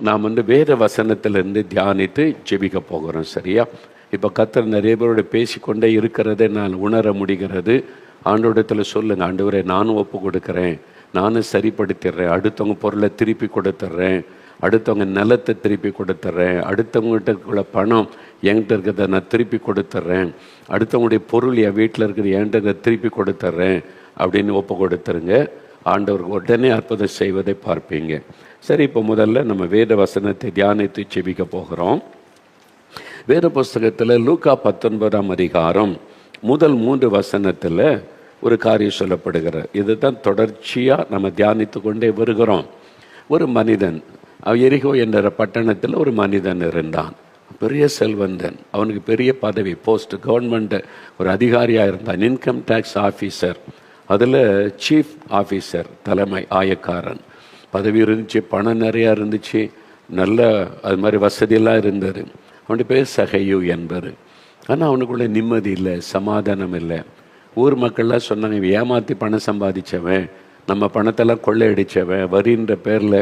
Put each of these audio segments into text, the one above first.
நாம் வேத வசனத்திலிருந்து தியானித்து ஜெபிக்க போகிறோம். சரியா? இப்போ கர்த்தர் நிறைய பேரோட பேசிக்கொண்டே இருக்கிறதை நான் உணர முடிகிறது. ஆண்டவரிடத்தில் சொல்லுங்கள், ஆண்டவரே நானும் ஒப்பு கொடுக்குறேன், நானும் சரிப்படுத்திடுறேன், அடுத்தவங்க பொருளை திருப்பி கொடுத்துட்றேன், அடுத்தவங்க நிலத்தை திருப்பி கொடுத்துட்றேன், அடுத்தவங்ககிட்ட இருக்கிற பணம் என்கிட்ட இருக்கிறத நான் திருப்பி கொடுத்துட்றேன், அடுத்தவங்களுடைய பொருள் என் வீட்டில் இருக்கிற என்கிட்ட திருப்பி கொடுத்துட்றேன் அப்படின்னு ஒப்பு கொடுத்துருங்க. ஆண்டவருக்கு உடனே அற்புதம் செய்வதை பார்ப்பீங்க. சரி, இப்போ முதல்ல நம்ம வேத வசனத்தை தியானித்து செபிக்க போகிறோம். வேத புஸ்தகத்தில் லூக்கா 19ஆம் அதிகாரம் முதல் 3 வசனத்தில் ஒரு காரியம் சொல்லப்படுகிறார். இதுதான் தொடர்ச்சியாக நம்ம தியானித்து கொண்டே வருகிறோம். ஒரு மனிதன், எரிகோ என்ற பட்டணத்தில் ஒரு மனிதன் இருந்தான். பெரிய செல்வந்தன், அவனுக்கு பெரிய பதவி, போஸ்ட், கவர்மெண்ட் ஒரு அதிகாரியாக இருந்தான், இன்கம் டேக்ஸ் ஆஃபீஸர், அதில் சீஃப் ஆஃபீஸர், தலைமை ஆயக்காரன் பதவி இருந்துச்சு, பணம் நிறையா இருந்துச்சு, நல்ல அது மாதிரி வசதியெல்லாம் இருந்தது. அவனுடைய பேர் சகையு என்பர். ஆனால் அவனுக்குள்ளே நிம்மதி இல்லை, சமாதானம் இல்லை. ஊர் மக்கள்லாம் சொன்னாங்க, ஏமாற்றி பணம் சம்பாதிச்சவன், நம்ம பணத்தெல்லாம் கொள்ளையடித்தவன், வரின்ற பேரில்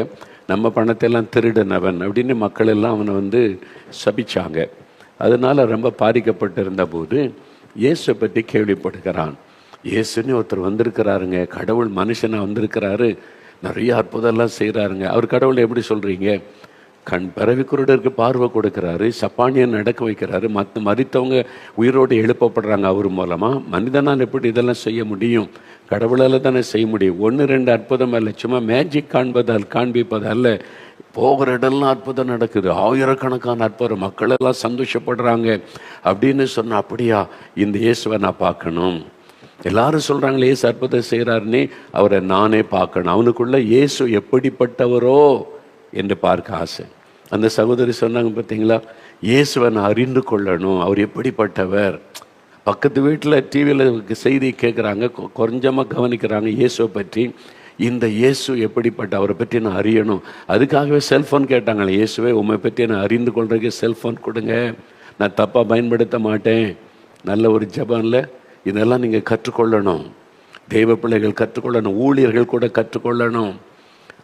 நம்ம பணத்தையெல்லாம் திருடினவன் அப்படின்னு மக்கள் எல்லாம் அவனை சபிச்சாங்க. அதனால் ரொம்ப பாதிக்கப்பட்டிருந்த போது இயேசுவை பற்றி கேள்விப்படுகிறான். இயேசுன்னு ஒருத்தர் வந்திருக்கிறாருங்க, கடவுள் மனுஷனாக வந்திருக்கிறாரு, நிறைய அற்புதம்லாம் செய்கிறாருங்க. அவர் கடவுளை எப்படி சொல்கிறீங்க? பிறவி குருடருக்கு பார்வை கொடுக்குறாரு, சப்பானியை நடக்க வைக்கிறாரு, மறித்தவங்க உயிரோடு எழுப்பப்படுறாங்க அவர் மூலமாக. மனிதனால் எப்படி இதெல்லாம் செய்ய முடியும்? கடவுளால் தானே செய்ய முடியும். 1-2 அற்புதம் அல்ல, சும்மா மேஜிக் காண்பிப்பது அல்ல, போகிற இடம்லாம் அற்புதம் நடக்குது, ஆயிரக்கணக்கான அற்புதம், மக்கள் எல்லாம் சந்தோஷப்படுறாங்க அப்படின்னு சொன்னால், அப்படியா இந்த இயேசுவை நான் பார்க்கணும். எல்லாரும் சொல்கிறாங்களே இயேசு அற்புதம் செய்கிறாருன்னே, அவரை நானே பார்க்கணும். அவனுக்குள்ள இயேசு எப்படிப்பட்டவரோ என்று பார்க்க ஆசை. அந்த சகோதரி சொன்னாங்க, பார்த்தீங்களா, இயேசுவை நான் அறிந்து கொள்ளணும், அவர் எப்படிப்பட்டவர். பக்கத்து வீட்டில் டிவியில் செய்தி கேட்குறாங்க, கொஞ்சமாக கவனிக்கிறாங்க இயேசுவை பற்றி. இந்த இயேசு எப்படிப்பட்ட, அவரை பற்றி நான் அறியணும். அதுக்காகவே செல்ஃபோன் கேட்டாங்களே, இயேசுவை உண்மை பற்றி நான் அறிந்து கொள்றதுக்கு செல்ஃபோன் கொடுங்க, நான் தப்பாக பயன்படுத்த மாட்டேன். நல்ல ஒரு ஜெபம்ல இதெல்லாம் நீங்கள் கற்றுக்கொள்ளணும். தெய்வ பிள்ளைகள் கற்றுக்கொள்ளணும், ஊழியர்கள் கூட கற்றுக்கொள்ளணும்.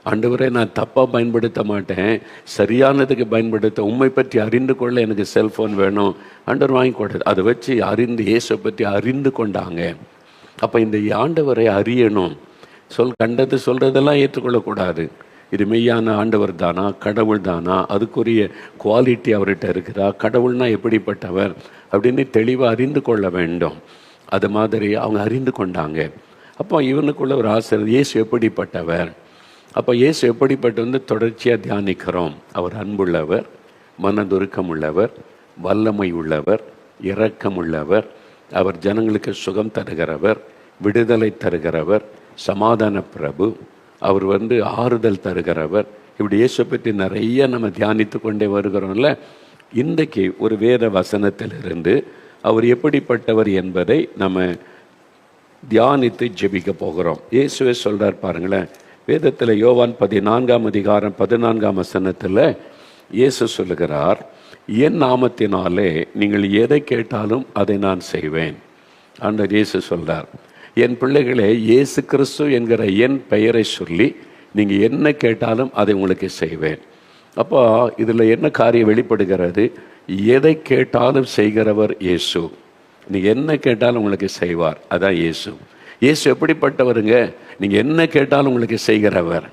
ஆண்டவரே நான் தப்பாக பயன்படுத்த மாட்டேன், சரியானதுக்கு பயன்படுத்த, உண்மை பற்றி அறிந்து கொள்ள எனக்கு செல்ஃபோன் வேணும். ஆண்டவர் வாங்கி கொடுத்து அதை வச்சு அறிந்து இயேசுவை பற்றி அறிந்து கொண்டாங்க. அப்போ இந்த ஆண்டவரை அறியணும். கண்டது சொல்கிறதெல்லாம் ஏற்றுக்கொள்ளக்கூடாது. இது மெய்யான ஆண்டவர் தானா, கடவுள் தானா, அதுக்குரிய குவாலிட்டி அவர்கிட்ட இருக்குதா, கடவுள்னா எப்படிப்பட்டவர் அப்படின்னு தெளிவாக அறிந்து கொள்ள வேண்டும். அது மாதிரி அவங்க அறிந்து கொண்டாங்க. அப்போ இவனுக்குள்ள ஒரு ஆசிரியர், இயேசு எப்படிப்பட்டவர். அப்போ இயேசு எப்படிப்பட்ட தொடர்ச்சியாக தியானிக்கிறோம். அவர் அன்புள்ளவர், மனதுருக்கம் உள்ளவர், வல்லமை உள்ளவர், இரக்கம் உள்ளவர், அவர் ஜனங்களுக்கு சுகம் தருகிறவர், விடுதலை தருகிறவர், சமாதான பிரபு, அவர் ஆறுதல் தருகிறவர். இப்படி இயேசு பற்றி நிறைய நம்ம தியானித்து கொண்டே வருகிறோம்ல. இன்றைக்கு ஒரு வேத வசனத்திலிருந்து அவர் எப்படிப்பட்டவர் என்பதை நம்ம தியானித்து ஜெபிக்க போகிறோம். இயேசுவே சொல்கிறார் பாருங்களேன், வேதத்தில் யோவான் 14ஆம் அதிகாரம் 14ஆம் வசனத்தில் இயேசு சொல்லுகிறார், என் நாமத்தினாலே நீங்கள் எதை கேட்டாலும் அதை நான் செய்வேன். ஆண்டவர் இயேசு சொல்கிறார், என் பிள்ளைகளே, இயேசு கிறிஸ்து என்கிற என் பெயரை சொல்லி நீங்கள் என்ன கேட்டாலும் அதை உங்களுக்கு செய்வேன். அப்போ இதில் என்ன காரியம் வெளிப்படுகிறது? எதை கேட்டாலும் செய்கிறவர் இயேசு. நீங்கள் என்ன கேட்டாலும் உங்களுக்கு செய்வார், அதான் இயேசு. இயேசு எப்படிப்பட்டவருங்க? நீங்கள் என்ன கேட்டாலும் உங்களுக்கு செய்கிறவர்.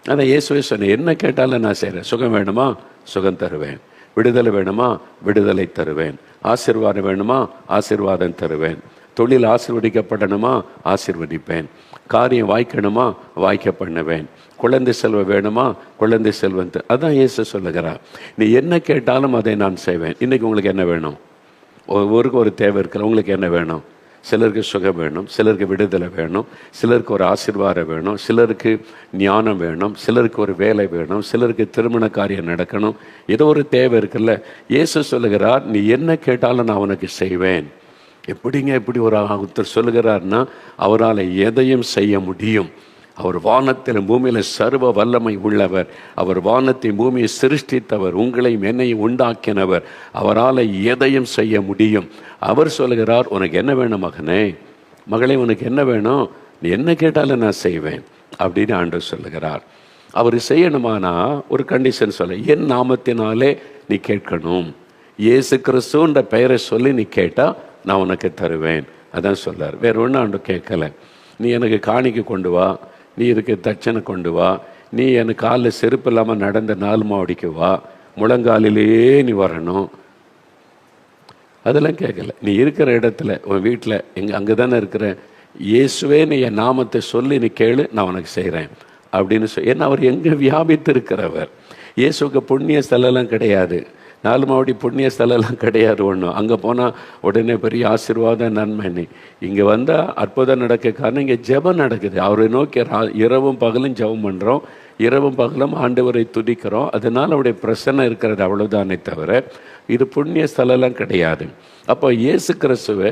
அதான் இயேசுவே சொன்னேன், என்ன கேட்டாலும் நான் செய்கிறேன். சுகம் வேணுமா, சுகம் தருவேன். விடுதலை வேணுமா, விடுதலை தருவேன். ஆசீர்வாதம் வேணுமா, ஆசீர்வாதம் தருவேன். தொழில் ஆசீர்வதிக்கப்படணுமா, ஆசீர்வதிப்பேன். காரியம் வாய்க்கணுமா, வாய்க்க பண்ணுவேன். குழந்தை செல்வம் வேணுமா, குழந்தை செல்வம். அதான் இயேசு சொல்லுகிறார், நீ என்ன கேட்டாலும் அதை நான் செய்வேன். இன்றைக்கி உங்களுக்கு என்ன வேணும்? ஒவ்வொருக்கு ஒரு தேவை இருக்கிற, உங்களுக்கு என்ன வேணும்? சிலருக்கு சுகம் வேணும், சிலருக்கு விடுதலை வேணும், சிலருக்கு ஒரு ஆசீர்வாதம் வேணும், சிலருக்கு ஞானம் வேணும், சிலருக்கு ஒரு வேலை வேணும், சிலருக்கு திருமண காரியம் நடக்கணும். ஏதோ ஒரு தேவை இருக்குல்ல. இயேசு சொல்லுகிறார், நீ என்ன கேட்டாலும் நான் உனக்கு செய்வேன். எப்படிங்க இப்படி ஒரு ஒருத்தர் சொல்லுகிறார்னா, அவரால் எதையும் செய்ய முடியும். அவர் வானத்திலும் பூமியில் சர்வ வல்லமை உள்ளவர். அவர் வானத்தை பூமியை சிருஷ்டித்தவர், உங்களையும் என்னையும் உண்டாக்கினவர். அவரால் எதையும் செய்ய முடியும். அவர் சொல்லுகிறார், உனக்கு என்ன வேணும் மகனே, மகளே, உனக்கு என்ன வேணும், நீ என்ன கேட்டாலும் நான் செய்வேன் அப்படின்னு ஆண்டவர் சொல்லுகிறார். அவர் செய்யணுமானா ஒரு கண்டிஷன் சொல்ல, என் நாமத்தினாலே நீ கேட்கணும், இயேசு கிறிஸ்துன்ற பெயரை சொல்லி நீ கேட்டால் நான் உனக்கு தருவேன். அதான் சொல்றார். வேற ஒன்றும் ஆண்டு கேட்கல. நீ எனக்கு காணிக்கை கொண்டு வா, நீ இதுக்கு தட்சணை கொண்டு வா, நீ எனக்கு காலில் செருப்பு இல்லாமல் நடந்த 4 மாவடிக்கு வா, முழங்காலிலேயே நீ வரணும், அதெல்லாம் கேட்கல. நீ இருக்கிற இடத்துல உன் வீட்டில் அங்கே தானே இருக்கிற, இயேசுவே நீ என் நாமத்தை சொல்லி நீ கேளு, நான் உனக்கு செய்கிறேன் அப்படின்னு ஏன்னா அவர் எங்கே வியாபித்து இருக்கிறவர். இயேசுக்கு புண்ணிய ஸ்தலம்லாம் கிடையாது, 4 மாவடி புண்ணிய ஸ்தலம்லாம் கிடையாது ஒன்றும். அங்கே போனால் உடனே பெரிய ஆசீர்வாதம் நன்மை. நீ இங்கே வந்தால் அற்புதம் நடக்க காரணம் இங்கே ஜெபம் நடக்குது. அவரை நோக்கி இரவும் பகலும் ஜெபம் பண்ணுறோம், இரவும் பகலும் ஆண்டவரை துதிக்கிறோம். அதனால் அவருடைய பிரசன்னம் இருக்கிறது, அவ்வளோதானே தவிர இது புண்ணிய ஸ்தலம்லாம் கிடையாது. அப்போ இயேசு கிறிஸ்துவை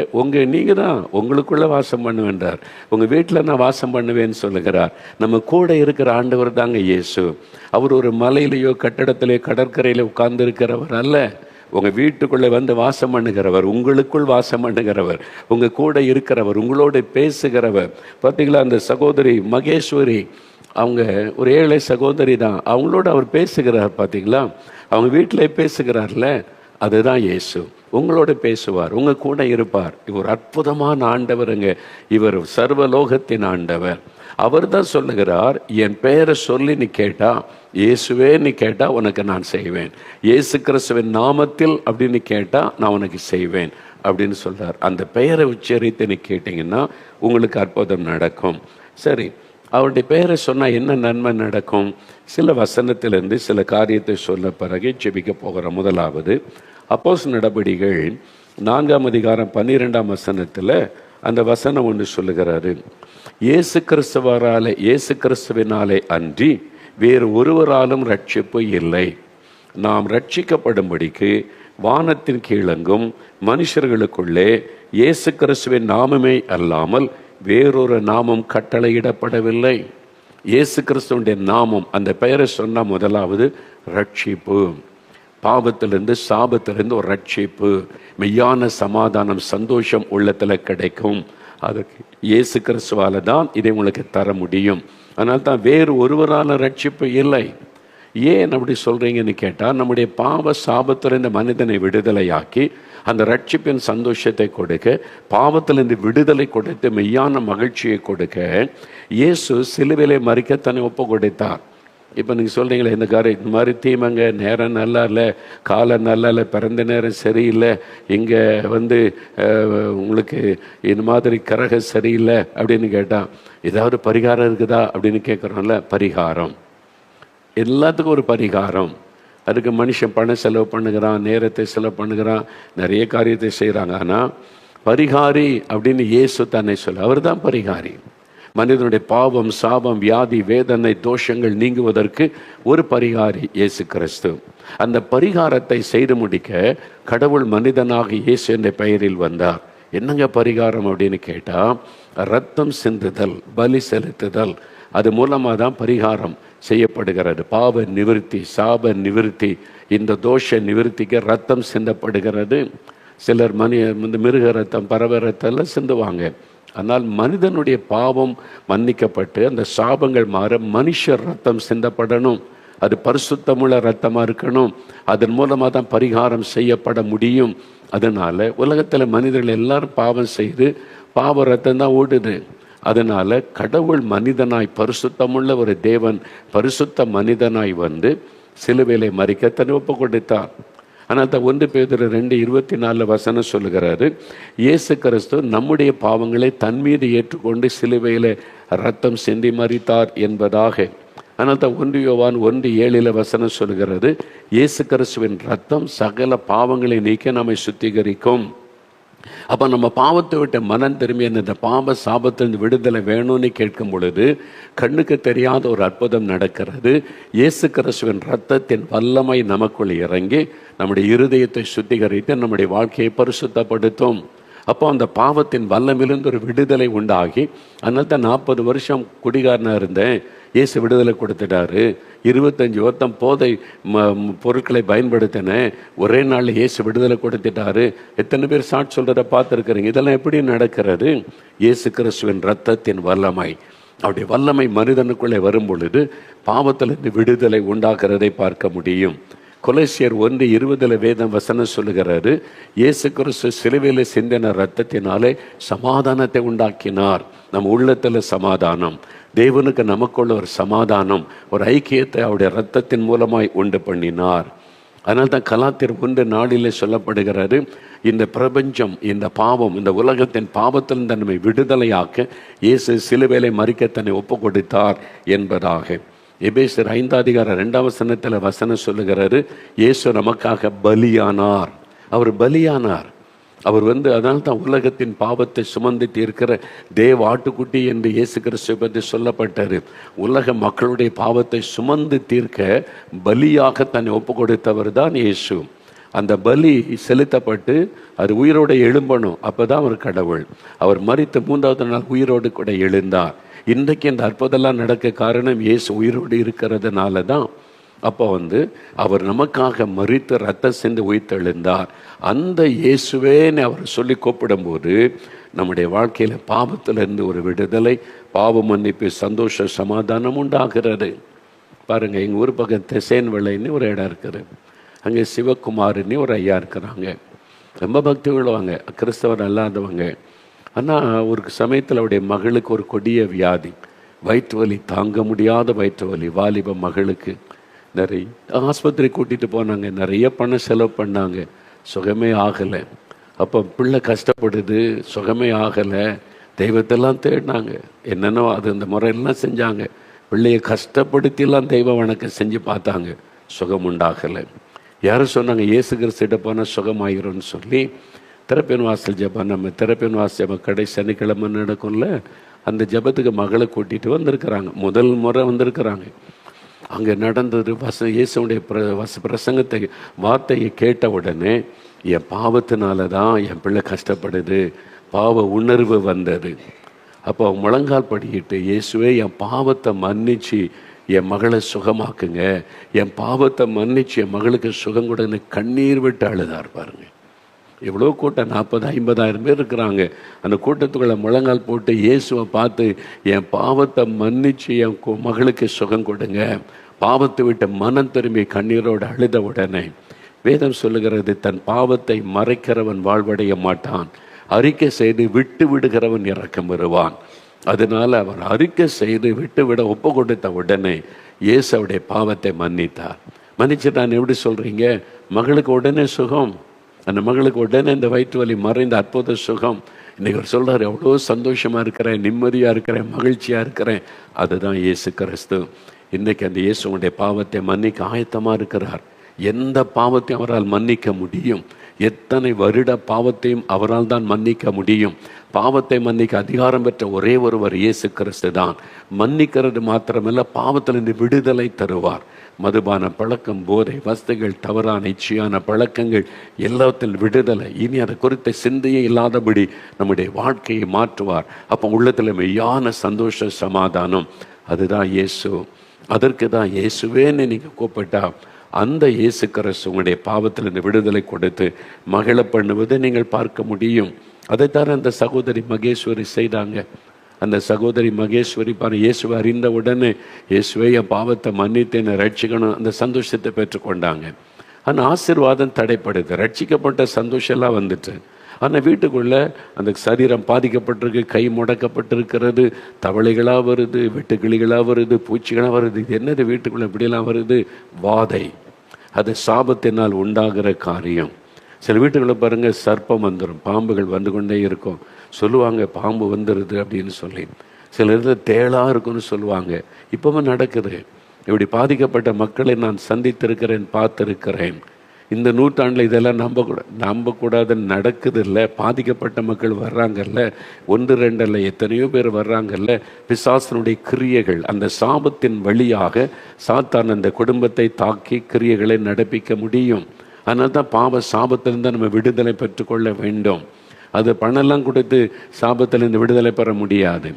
நீங்கள் தான் உங்களுக்குள்ளே வாசம் பண்ணுவேன்றார். உங்கள் வீட்டில் நான் வாசம் பண்ணுவேன்னு சொல்லுகிறார். நம்ம கூட இருக்கிற ஆண்டவர் தாங்க இயேசு. அவர் ஒரு மலையிலேயோ கட்டடத்திலேயோ கடற்கரையில உட்கார்ந்து இருக்கிறவர் அல்ல. உங்கள் வீட்டுக்குள்ளே வந்து வாசம் பண்ணுகிறவர், உங்களுக்குள் வாசம் பண்ணுகிறவர், உங்கள் கூட இருக்கிறவர், உங்களோட பேசுகிறவர். பார்த்தீங்களா, அந்த சகோதரி மகேஸ்வரி, அவங்க ஒரு ஏழை சகோதரி தான், அவங்களோட அவர் பேசுகிறார். பார்த்தீங்களா, அவங்க வீட்டிலே பேசுகிறார்ல, அதுதான் இயேசு. உங்களோட பேசுவார், உங்கள் கூட இருப்பார். இவர் அற்புதமான ஆண்டவருங்க, இவர் சர்வலோகத்தின் ஆண்டவர். அவர் தான் சொல்லுகிறார், என் பெயரை சொல்லி நீ கேட்டா, இயேசுவே நீ கேட்டா உனக்கு நான் செய்வேன், இயேசு கிறிஸ்துவின் நாமத்தில் அப்படின்னு கேட்டா நான் உனக்கு செய்வேன் அப்படின்னு சொல்றார். அந்த பெயரை உச்சரித்து நீ கேட்டீங்கன்னா உங்களுக்கு அற்புதம் நடக்கும். சரி, அவருடைய பெயரை சொன்னால் என்ன நன்மை நடக்கும்? சில வசனத்திலிருந்து சில காரியத்தை சொல்ல பிறகு ஜெபிக்க போகிறோம். முதலாவது அப்போஸ்தலர் நடபடிகள் 4ஆம் அதிகாரம் 12ஆம் வசனத்தில் அந்த வசனம் ஒன்று சொல்லுகிறாரு, இயேசு கிறிஸ்துவினாலே அன்றி வேறு ஒருவராலும் ரட்சிப்பு இல்லை. நாம் ரட்சிக்கப்படும்படிக்கு வானத்தின் கீழங்கும் மனுஷர்களுக்குள்ளே இயேசு கிறிஸ்துவின் நாமமே அல்லாமல் வேறொரு நாமம் கட்டளையிடப்படவில்லை. இயேசு கிறிஸ்துவனுடைய நாமம், அந்த பெயரை சொன்னால் முதலாவது ரட்சிப்பு, பாவத்திலிருந்து சாபத்திலிருந்து ஒரு ரட்சிப்பு, மெய்யான சமாதானம், சந்தோஷம் உள்ளத்தில் கிடைக்கும். அதுக்கு இயேசு கிறிஸ்துவால தான் இதை உங்களுக்கு தர முடியும். அதனால தான் வேறு ஒருவரான ரட்சிப்பு இல்லை. ஏன் அப்படி சொல்கிறீங்கன்னு கேட்டால், நம்முடைய பாவ சாபத்திலிருந்து மனிதனை விடுதலையாக்கி அந்த ரட்சிப்பின் சந்தோஷத்தை கொடுக்க, பாவத்திலிருந்து விடுதலை கொடுத்து மெய்யான மகிழ்ச்சியை கொடுக்க இயேசு சிலுவையிலே மரிக்க தன்னை ஒப்பு கொடுத்தார். இப்போ நீங்கள் சொல்கிறீங்களே, இந்த இந்த மாதிரி தீமைங்க, நேரம் நல்லா இல்லை, காலம் நல்லா இல்லை, பிறந்த நேரம் சரியில்லை, இங்கே உங்களுக்கு இந்த மாதிரி கரக சரியில்லை அப்படின்னு கேட்டால் ஏதாவது பரிகாரம் இருக்குதா அப்படின்னு கேட்குறோம்ல. பரிகாரம், எல்லாத்துக்கும் ஒரு பரிகாரம். அதுக்கு மனுஷன் பணம் செலவு பண்ணுகிறான், நேரத்தை செலவு பண்ணுகிறான், நிறைய காரியத்தை செய்கிறாங்க. ஆனால் பரிகாரி அப்படின்னு இயேசு தன்னை சொல்ல, அவர் தான் பரிகாரி. மனிதனுடைய பாவம், சாபம், வியாதி, வேதனை, தோஷங்கள் நீங்குவதற்கு ஒரு பரிகாரி இயேசு கிறிஸ்து. அந்த பரிகாரத்தை செய்து முடிக்க கடவுள் மனிதனாக இயேசு என்ற பெயரில் வந்தார். என்னங்க பரிகாரம் அப்படின்னு கேட்டால், ரத்தம் சிந்துதல், பலி செலுத்துதல், அது மூலமாக தான் பரிகாரம் செய்யப்படுகிறது. பாவ நிவிருத்தி, சாப நிவிருத்தி, இந்த தோஷ நிவிருத்திக்கு ரத்தம் சிந்தப்படுகிறது. சிலர் மிருக ரத்தம், பறவை ரத்தம் எல்லாம் சிந்துவாங்க. ஆனால் மனிதனுடைய பாவம் மன்னிக்கப்பட்டு அந்த சாபங்கள் மாற மனுஷர் ரத்தம் சிந்தப்படணும். அது பரிசுத்தமுள்ள ரத்தமாக இருக்கணும். அதன் மூலமாக தான் பரிகாரம் செய்யப்பட முடியும். அதனால உலகத்தில் மனிதர்கள் எல்லாரும் பாவம் செய்து பாவ ரத்தம் தான் ஓடுது. அதனால கடவுள் மனிதனாய், பரிசுத்தமுள்ள ஒரு தேவன் பரிசுத்த மனிதனாய் சிலுவையிலே மரிக்க தன்னை ஒப்பு கொடுத்தார். ஆனால் தான் 1 பேதுரு 2:24 வசனம் சொல்லுகிறாரு, இயேசு கிறிஸ்து நம்முடைய பாவங்களை தன் மீது ஏற்றுக்கொண்டு சிலுவையிலே ரத்தம் சிந்தி மரித்தார் என்பதாக. ஆனால் தான் 1 யோவான் 1:7 வசனம் சொல்லுகிறது, இயேசு கிறிஸ்துவின் ரத்தம் சகல பாவங்களை நீக்க நம்மை சுத்திகரிக்கும். அப்போ நம்ம பாவத்தை விட்டு மனம் திரும்பி அந்த பாவ சாபத்திலிருந்து விடுதலை வேணும்னு கேட்கும் பொழுது கண்ணுக்கு தெரியாத ஒரு அற்புதம் நடக்கிறது. இயேசு கிறிஸ்துவின் இரத்தத்தின் வல்லமை நமக்குள் இறங்கி நம்முடைய இருதயத்தை சுத்திகரித்து நம்முடைய வாழ்க்கையை பரிசுத்தப்படுத்தும். அப்போ அந்த பாவத்தின் வல்லமிலிருந்து ஒரு விடுதலை உண்டாகி, அதனால தான் 40 வருஷம் குடிகாரனாக இருந்தேன், இயேசு விடுதலை கொடுத்துட்டாரு. 25 வருஷம் போதை பொருட்களை பயன்படுத்தினேன், ஒரே நாளில் இயேசு விடுதலை கொடுத்துட்டாரு. எத்தனை பேர் சாட்சி சொல்கிறத பார்த்துருக்குறீங்க. இதெல்லாம் எப்படி நடக்கிறது? இயேசு கிறிஸ்துவின் இரத்தத்தின் வல்லமை. அவருடைய வல்லமை மனிதனுக்குள்ளே வரும் பொழுது பாவத்திலிருந்து விடுதலை உண்டாகிறதை பார்க்க முடியும். கொலோசியர் 1:20 வேதம் வசனம் சொல்லுகிறாரு, இயேசு கிறிஸ்து சிலுவையில் சிந்தின இரத்தத்தினாலே சமாதானத்தை உண்டாக்கினார். நம்ம உள்ளத்தில் சமாதானம், தேவனுக்கு நமக்குள்ள ஒரு சமாதானம், ஒரு ஐக்கியத்தை அவருடைய இரத்தத்தின் மூலமாய் உண்டு பண்ணினார். அதனால தான் கலாத்தியர் 1:4 சொல்லப்படுகிறாரு, இந்த பிரபஞ்சம், இந்த பாவம், இந்த உலகத்தின் பாவத்திலிருந்து நம்மை விடுதலையாக்க இயேசு சிலுவையிலே மரிக்க தன்னை ஒப்பு கொடுத்தார் என்பதாக. எபேசியர் 5:2 வசனம் சொல்லுகிறாரு, இயேசு நமக்காக பலியானார். அவர் பலியானார். அவர் அதனால தான் உலகத்தின் பாவத்தை சுமந்து தீர்க்கிற தேவ ஆட்டுக்குட்டி என்று இயேசு கிறிஸ்துவை பற்றி சொல்லப்பட்டார். உலக மக்களுடைய பாவத்தை சுமந்து தீர்க்க பலியாக தன்னை ஒப்பு கொடுத்தவர் தான் இயேசு. அந்த பலி செலுத்தப்பட்டு அது உயிரோடு எழும்பணும், அப்போதான் அவர் கடவுள். அவர் மரித்து 3வது நாள் உயிரோடு கூட எழுந்தார். இன்றைக்கு இந்த அற்புதம்லாம் நடக்க காரணம் இயேசு உயிரோடு இருக்கிறதுனால தான். அப்போ அவர் நமக்காக மரித்து ரத்தம் சிந்து உயிர்த்தெழுந்தார். அந்த இயேசுவேன்னு அவர் சொல்லி கூப்பிடும்போது நம்முடைய வாழ்க்கையில் பாவத்திலிருந்து ஒரு விடுதலை, பாவ மன்னிப்பு, சந்தோஷ, சமாதானம் உண்டாகிறது. பாருங்கள், எங்கள் ஊர் பக்கம் திசைன் விளைன்னு ஒரு இடம் இருக்குது. அங்கே சிவகுமார்னு ஒரு ஐயா இருக்கிறாங்க. ரொம்ப பக்தி உள்ளவங்க, கிறிஸ்தவர் அல்லாதவங்க. ஆனால் ஒரு சமயத்தில் அவருடைய மகளுக்கு ஒரு கொடிய வியாதி, வயிற்று வலி, தாங்க முடியாத வயிற்று வலி, வாலிப மகளுக்கு. நிறைய ஆஸ்பத்திரி கூட்டிகிட்டு போனாங்க, நிறைய பணம் செலவு பண்ணாங்க, சுகமே ஆகலை. அப்போ பிள்ளை கஷ்டப்படுது, சுகமே ஆகலை. தெய்வத்தெல்லாம் தேடினாங்க, என்னென்னோ அது இந்த முறையெல்லாம் செஞ்சாங்க. பிள்ளையை கஷ்டப்படுத்திலாம் தெய்வ வணக்கம் செஞ்சு பார்த்தாங்க, சுகம் உண்டாகலை. யாரும் சொன்னாங்க இயேசு கிறிஸ்துகிட்ட போனால் சுகமாயிரும்னு சொல்லி திறப்பின் வாசல் ஜபம், நம்ம திறப்பின் வாசல் ஜபம் கடை சனிக்கிழமை நடக்கும்ல, அந்த ஜபத்துக்கு மகளை கூட்டிகிட்டு வந்திருக்கிறாங்க. முதல் முறை வந்திருக்கிறாங்க. அங்கே நடந்தது இயேசுடைய பிரசங்கத்தை, வார்த்தையை கேட்ட உடனே என் பாவத்தினால தான் என் பிள்ளை கஷ்டப்படுது, பாவ உணர்வு வந்தது. அப்போ முழங்கால் படிக்கிட்டு, இயேசுவே என் பாவத்தை மன்னிச்சு என் மகளை சுகமாக்குங்க, என் பாவத்தை மன்னிச்சு என் மகளுக்கு சுகம் கொடுன்னு கண்ணீர் விட்டு அழுதார். பாருங்க, எவ்வளோ கூட்டம், 40,000-50,000 பேர் இருக்கிறாங்க. அந்த கூட்டத்துக்குள்ள முழங்கால் போட்டு இயேசுவை பார்த்து என் பாவத்தை மன்னிச்சு என் மகளுக்கு சுகம் கொடுங்க, பாவத்தை விட்டு மனம் திரும்பி கண்ணீரோடு அழுத உடனே வேதம் சொல்லுகிறது, தன் பாவத்தை மறைக்கிறவன் வாழ்வடைய மாட்டான், அறிக்கை செய்து விட்டு விடுகிறவன் இரக்கம் வருவான். அதனால அவர் அறிக்கை செய்து விட்டு விட ஒப்பு கொடுத்த உடனே இயேசு அவருடைய பாவத்தை மன்னித்தார். மன்னிச்சுட்டான். எப்படி சொல்கிறீங்க? மகளுக்கு உடனே சுகம், அந்த மகளுக்கு உடனே இந்த வயிற்று வலி மறைந்த அற்புத சுகம். இன்றைக்கி அவர் சொல்கிறார், எவ்வளோ சந்தோஷமாக இருக்கிறேன், நிம்மதியாக இருக்கிறேன், மகிழ்ச்சியாக இருக்கிறேன். அதுதான் இயேசு கிறிஸ்து. இன்றைக்கி அந்த இயேசுடைய பாவத்தை மன்னிக்க ஆயத்தமாக இருக்கிறார். எந்த பாவத்தையும் அவரால் மன்னிக்க முடியும். எத்தனை வருட பாவத்தையும் அவரால் தான் மன்னிக்க முடியும். பாவத்தை மன்னிக்க அதிகாரம் பெற்ற ஒரே ஒருவர் இயேசு கிறிஸ்து தான். மன்னிக்கிறது மாத்திரமல்ல, பாவத்திலிருந்து விடுதலை தருவார். மதுபான பழக்கம், போதை வஸ்துகள், தவறான இச்சையான பழக்கங்கள் எல்லாத்தில் விடுதலை. இனி அதை குறித்த சிந்தையே இல்லாதபடி நம்முடைய வாழ்க்கையை மாற்றுவார். அப்போ உள்ளத்தில் மெய்யான சந்தோஷ, சமாதானம். அதுதான் இயேசு. அதற்கு தான் இயேசுவேன்னு நீங்கள் கூப்பிட்டா அந்த இயேசு கிறிஸ்து உங்களுடைய பாவத்திலிருந்து விடுதலை கொடுத்து மகிழ பண்ணுவதை நீங்கள் பார்க்க முடியும். அதைத்தான் அந்த சகோதரி மகேஸ்வரி செய்தாங்க. அந்த சகோதரி மகேஸ்வரி இயேசுவை அறிந்த உடனே இயேசுவை என் பாவத்தை மன்னித்து என்னை ரட்சிக்கணும், அந்த சந்தோஷத்தை பெற்றுக்கொண்டாங்க. ஆனால் ஆசீர்வாதம் தடைப்படுது. ரட்சிக்கப்பட்ட சந்தோஷம்லாம் வந்துட்டு, ஆனால் வீட்டுக்குள்ளே அந்த சரீரம் பாதிக்கப்பட்டிருக்கு, கை முடக்கப்பட்டிருக்கிறது, தவளைகளாக வருது, வெட்டுக்கிளிகளாக வருது, பூச்சிகளாக வருது. இது என்னது வீட்டுக்குள்ளே இப்படியெல்லாம் வருது? வாதை. அது சாபத்தினால் உண்டாகிற காரியம். சில வீட்டுக்குள்ளே பாருங்கள், சர்ப்பம் வந்துடும், பாம்புகள் வந்து கொண்டே இருக்கும். சொல்லுவாங்க பாம்பு வந்துடுது அப்படின்னு சொல்லி. சில இடத்துல தேளாக இருக்குன்னு சொல்லுவாங்க. இப்போவும் நடக்குது. இப்படி பாதிக்கப்பட்ட மக்களை நான் சந்தித்திருக்கிறேன், பார்த்துருக்கிறேன். இந்த நூற்றாண்டில் இதெல்லாம் நம்பக்கூடாதுன்னு நடக்குது இல்லை. பாதிக்கப்பட்ட மக்கள் வர்றாங்கல்ல, 1-2 அல்ல, எத்தனையோ பேர் வர்றாங்கல்ல. பிசாசனுடைய கிரியைகள், அந்த சாபத்தின் வழியாக சாத்தான் அந்த குடும்பத்தை தாக்கி கிரியைகளை நடப்பிக்க முடியும். அதனால தான் பாவ சாபத்திலிருந்து நம்ம விடுதலை பெற்றுக்கொள்ள வேண்டும். அது பணம்லாம் கொடுத்து சாபத்திலிருந்து விடுதலை பெற முடியாது.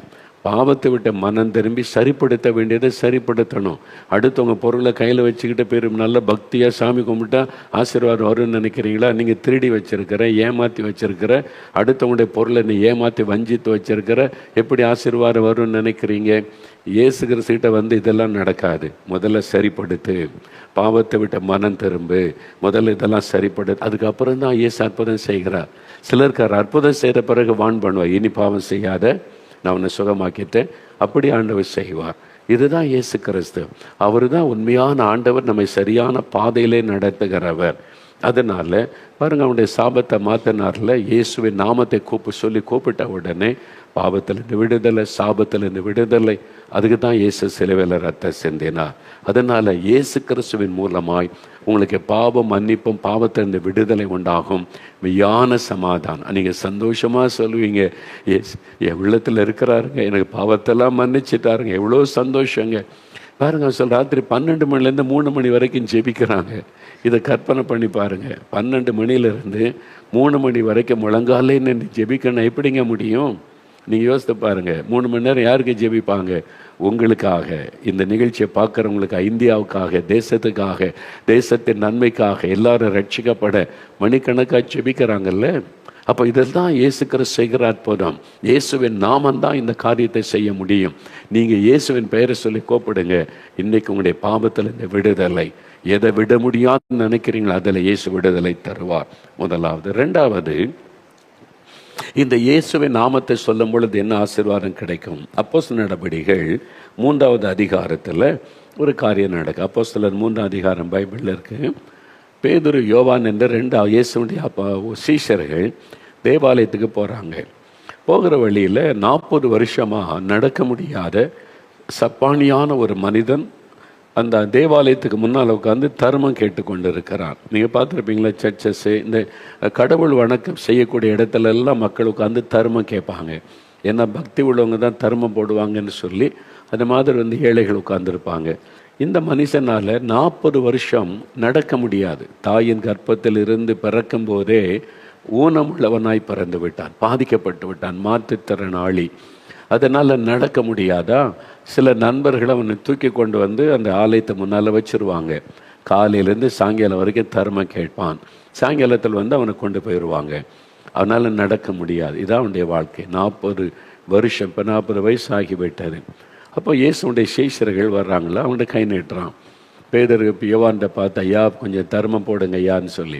பாவத்தை விட்டு மனம் திரும்பி சரிப்படுத்த வேண்டியதை சரிப்படுத்தணும். அடுத்தவங்க பொருளை கையில் வச்சுக்கிட்டு பெரும் நல்ல பக்தியாக சாமி கும்பிட்டா ஆசீர்வாதம் வரும்னு நினைக்கிறீங்களா? நீங்கள் திருடி வச்சிருக்கிற, ஏமாற்றி வச்சிருக்கிற, அடுத்தவங்களுடைய பொருளை நீ ஏமாற்றி வஞ்சித்து வச்சிருக்கிற, எப்படி ஆசீர்வாதம் வரும்னு நினைக்கிறீங்க? இயேசு கிறிஸ்துகிட்ட வந்து இதெல்லாம் நடக்காது. முதல்ல சரிப்படுத்து, பாவத்தை விட்ட மனம் திரும்பு, முதல்ல இதெல்லாம் சரிப்படுத்து. அதுக்கப்புறம் தான் இயேசு அற்புதம் செய்கிறார். சிலருக்கு அற்புதம் செய்த பிறகு வான் பண்ணுவார், இனி பாவம் செய்யாத, நான் உன்னை சுகமாக்கிட்டேன், அப்படி ஆண்டவர் செய்வார். இதுதான் இயேசு கிறிஸ்து. அவர் தான் உண்மையான ஆண்டவர், நம்மை சரியான பாதையிலே நடத்துகிறவர். அதனால பாருங்க, அவனுடைய சாபத்தை மாற்றினார்ல, இயேசுவின் நாமத்தை கூப்பிட்ட உடனே பாவத்திலிருந்து விடுதலை, சாபத்திலிருந்து விடுதலை. அதுக்கு தான் இயேசு சிலுவையில் ரத்தம் சிந்தினார். அதனால இயேசு கிறிஸ்துவின் மூலமாய் உங்களுக்கு பாவம் மன்னிப்பும், பாவத்திலிருந்து விடுதலை உண்டாகும், மெய்யான சமாதானம். நீங்கள் சந்தோஷமாக சொல்லுவீங்க, என் உள்ளத்தில் இருக்கிறாருங்க, எனக்கு பாவத்தெல்லாம் மன்னிச்சிட்டாருங்க, எவ்வளோ சந்தோஷங்க. பாருங்க, சொல்ல ராத்திரி 12 மணிலேருந்து 3 மணி வரைக்கும் ஜெபிக்கிறாங்க. இதை கற்பனை பண்ணி பாருங்கள். 12 மணிலேருந்து 3 மணி வரைக்கும் முழங்காலே நின்று ஜெபிக்கணும், எப்படிங்க முடியும்? நீங்கள் யோசித்து பாருங்கள். 3 மணி நேரம் யாருக்கு ஜெபிப்பாங்க? உங்களுக்காக, இந்த நிகழ்ச்சியை பார்க்குறவங்களுக்காக, இந்தியாவுக்காக, தேசத்துக்காக, தேசத்தின் நன்மைக்காக, எல்லாரும் ரட்சிக்கப்பட மணிக்கணக்காக ஜெபிக்கிறாங்கல்ல. அப்போ இதெல்லாம் இயேசு கிறிஸ்து செய்கிற அற்புதம். இயேசுவின் நாமந்தான் இந்த காரியத்தை செய்ய முடியும். நீங்கள் இயேசுவின் பெயரை சொல்லி கூப்பிடுங்க. இன்றைக்கு உங்களுடைய பாவத்தில் இந்த விடுதலை, எதை விட முடியாதுன்னு நினைக்கிறீங்களோ அதில் இயேசு விடுதலை தருவார். முதலாவது. ரெண்டாவது, இந்த இயேசுவின் நாமத்தை சொல்லும் பொழுது என்ன ஆசீர்வாதம் கிடைக்கும்? அப்போஸ்தலர் நடபடிகள் 3வது அதிகாரத்தில் ஒரு காரியம் நடக்கும். அப்போஸ்தலர் 3ஆம் அதிகாரம் பைபிளில் இருக்கு. பேதுரு, யோவான் என்ற 2 இயேசுடைய சீஷர்கள் தேவாலயத்துக்கு போகிறாங்க. போகிற வழியில் 40 வருஷமாக நடக்க முடியாத சப்பானியான ஒரு மனிதன் அந்த தேவாலயத்துக்கு முன்னால் உட்காந்து தர்மம் கேட்டுக்கொண்டு இருக்கிறார். நீங்கள் பார்த்துருப்பீங்களா, சர்ச்சஸ், இந்த கடவுள் வணக்கம் செய்யக்கூடிய இடத்துல எல்லாம் மக்கள் உட்காந்து தர்மம் கேட்பாங்க. ஏன்னா பக்தி உள்ளவங்க தான் தர்மம் போடுவாங்கன்னு சொல்லி அந்த மாதிரி ஏழைகள் உட்கார்ந்துருப்பாங்க. இந்த மனுஷனால் 40 வருஷம் நடக்க முடியாது. தாயின் கர்ப்பத்தில் இருந்து பிறக்கும் போதே ஊனமுள்ளவனாய் பிறந்து விட்டான், பாதிக்கப்பட்டு விட்டான், மாற்றுத்திறனாளி. அதனால் நடக்க முடியாதா? சில நண்பர்களை அவனை தூக்கி கொண்டு வந்து அந்த ஆலயத்தை முன்னால் வச்சுருவாங்க. காலையிலேருந்து சாயங்காலம் வரைக்கும் தர்மம் கேட்பான். சாயங்காலத்தில் அவனை கொண்டு போயிடுவாங்க. அவனால் நடக்க முடியாது. இதான் அவனுடைய வாழ்க்கை. 40 வருஷம். இப்போ 40 வயசு ஆகிவிட்டது. அப்போ இயேசுடைய சீஷர்கள் வர்றாங்களா, அவன்கிட்ட கை நீட்டுறான். பேதுரு யோவான்கிட்ட பார்த்து, ஐயா கொஞ்சம் தர்மம் போடுங்க ஐயான்னு சொல்லி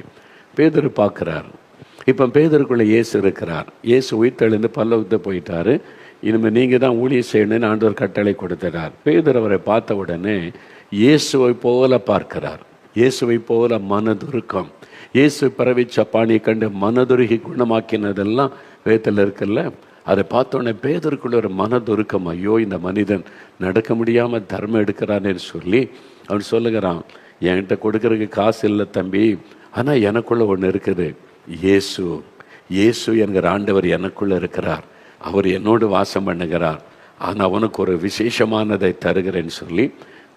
பேதுரு பார்க்குறார். இப்போ பேதுருக்குள்ளே இயேசு இருக்கிறார். இயேசு உயிர்த்தெழுந்து பல்லவத்தை போயிட்டாரு. இனிமேல் நீங்கள் தான் ஊழியம் செய்யணும்னு ஆண்டவர் கட்டளை கொடுத்துட்டார். பேதுரு அவரை பார்த்த உடனே இயேசுவை போல பார்க்கிறார். இயேசுவை போல மனதுருக்கம். இயேசு பரவி சப்பானியை கண்டு மனதுருகி குணமாக்கினதெல்லாம் வேதத்தில் இருக்குல்ல. அதை பார்த்தோன்னே பேதருக்குள்ள ஒரு மனதுருக்கம். ஐயோ, இந்த மனிதன் நடக்க முடியாமல் தர்மம் எடுக்கிறான்னு சொல்லி அவன் சொல்லுகிறான், என்கிட்ட கொடுக்கறதுக்கு காசு இல்லை தம்பி, ஆனால் எனக்குள்ள ஒன்று இருக்குது. இயேசு என்கிற ஆண்டவர் எனக்குள்ள இருக்கிறார். அவர் என்னோடு வாசம் பண்ணுகிறார். ஆனால் அவனுக்கு ஒரு விசேஷமானதை தருகிறேன்னு சொல்லி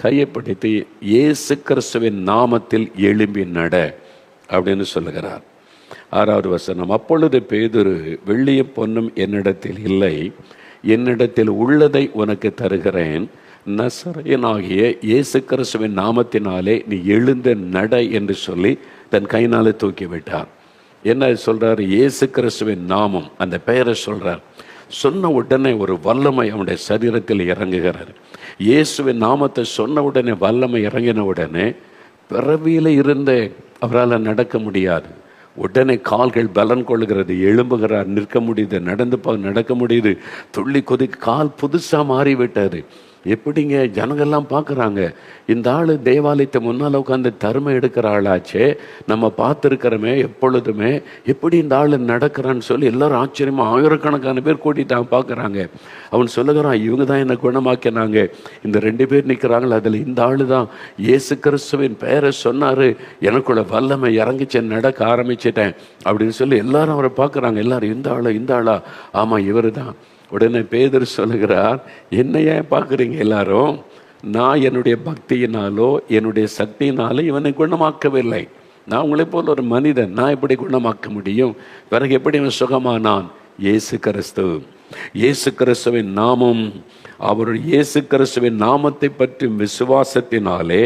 கையை பிடித்து இயேசு கிறிஸ்துவின் நாமத்தில் எழும்பி நட அப்படின்னு சொல்லுகிறார். 6வது வசனம். அப்பொழுது பேதுரு, வெள்ளியும் பொன்னும் என்னிடத்தில் இல்லை, என்னிடத்தில் உள்ளதை உனக்கு தருகிறேன், நசரேயனாகிய இயேசு கிறிஸ்துவின் நாமத்தினாலே நீ எழுந்து நட என்று சொல்லி தன் கையினாலே தூக்கி விட்டார். என்ன சொல்றார்? இயேசு கிறிஸ்துவின் நாமம், அந்த பெயரை சொல்றார். சொன்ன உடனே ஒரு வல்லமை அவனுடைய சரீரத்தில் இறங்குகிறார். இயேசுவின் நாமத்தை சொன்ன உடனே வல்லமை இறங்கின உடனே பிறவியில் இருந்தே அவரால் நடக்க முடியாது. உடனே கால்கள் பலன் கொள்கிறது, எழும்புகிறார், நிற்க முடியுது, நடக்க முடியுது, துள்ளி கொதிக்கு கால் புதுசாக மாறிவிட்டார். எப்படிங்க? ஜனங்கள்லாம் பார்க்குறாங்க, இந்த ஆள் தேவாலயத்தை முன்னால் உட்காந்து தர்மம் எடுக்கிற ஆளாச்சே, நம்ம பார்த்துருக்கிறோமே எப்பொழுதுமே, எப்படி இந்த ஆள் நடக்கிறான்னு சொல்லி எல்லாரும் ஆச்சரியமாக ஆயிரக்கணக்கான பேர் கூட்டிட்டாங்க பார்க்குறாங்க. அவன் சொல்லுகிறான், இவங்க தான் என்னை குணமாக்கினாங்க. இந்த 2 பேர் நிற்கிறாங்களே, அதில் இந்த ஆள் தான் இயேசு கிறிஸ்துவின் பெயரை சொன்னார், எனக்குள்ள வல்லமை இறங்கிச்சேன், நடக்க ஆரம்பிச்சிட்டேன் அப்படின்னு சொல்லி எல்லாரும் அவரை பார்க்குறாங்க. எல்லாரும் இந்த ஆளா? ஆமாம், இவர் தான். உடனே பேதுரு சொல்லுகிறார், என்ன ஏன் பார்க்குறீங்க எல்லாரும்? நான் என்னுடைய பக்தியினாலோ என்னுடைய சக்தியினாலோ இவனை குணமாக்கவில்லை. நான் உங்களை போல ஒரு மனிதன், நான் எப்படி குணமாக்க முடியும்? பிறகு எப்படி இவன் சுகமானான்? இயேசு கிறிஸ்து இயேசு கிறிஸ்துவின் நாமம், அவர் இயேசு கிறிஸ்துவின் நாமத்தை பற்றி விசுவாசத்தினாலே,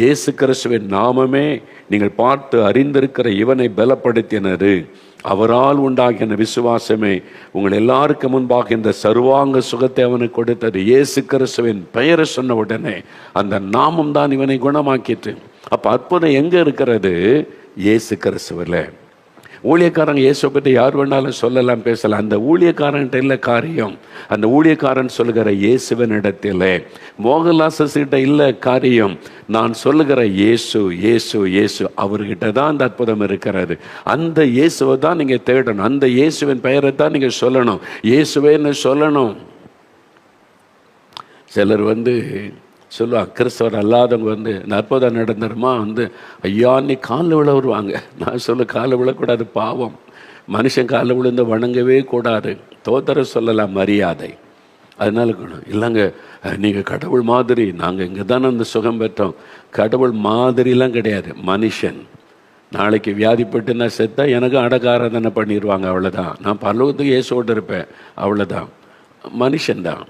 இயேசு கிறிஸ்துவின் நாமமே நீங்கள் பார்த்து அறிந்திருக்கிற இவனை பலப்படுத்தினது. அவரால் உண்டாகின விசுவாசமே உங்கள் எல்லாருக்கு முன்பாக இந்த சர்வாங்க சுகத்தை அவனுக்கு கொடுத்தது. இயேசு கிறிஸ்துவின் பெயரை சொன்ன உடனே அந்த நாமம் தான் இவனை குணமாக்கிட்டு. அப்ப அற்புதம் எங்க இருக்கிறது? இயேசு கிறிஸ்துவில. ஊழியக்காரங்க இயேசுவை பற்றி யார் வேணாலும் சொல்லலாம், பேசலாம். அந்த ஊழியக்காரன்ட்ட இல்லை காரியம், அந்த ஊழியக்காரன் சொல்லுகிற இயேசுவின் இடத்துல. மோகன்லாசஸ்கிட்ட இல்லை காரியம், நான் சொல்லுகிற இயேசு இயேசு இயேசு, அவர்கிட்ட தான் அந்த அற்புதம் இருக்கிறது. அந்த இயேசுவை தான் நீங்கள் தேடணும், அந்த இயேசுவின் பெயரை தான் நீங்கள் சொல்லணும், இயேசுவேன்னு சொல்லணும். சிலர் சொல்லுவாங்க, கிறிஸ்தவர் அல்லாதவங்க இந்த அற்புதம் நடந்துருமா ஐயா நீ காலில் விழ வருவாங்க. நான் காலில் விழக்கூடாது, பாவம். மனுஷன் காலில் விழுந்து வணங்கவே கூடாது. தோத்தர சொல்லலாம், மரியாதை. அதனால இல்லைங்க நீங்கள் கடவுள் மாதிரி, நாங்கள் இங்கே தானே அந்த சுகம் பெற்றோம். கடவுள் மாதிரிலாம் கிடையாது, மனுஷன். நாளைக்கு வியாதிப்பட்டு நான் செத்தா எனக்கு அடகாராதனை பண்ணிடுவாங்க, அவ்வளோதான். நான் பரலோகத்துக்கு இயேசுவோடு இருப்பேன், அவ்வளோதான். மனுஷன்தான்,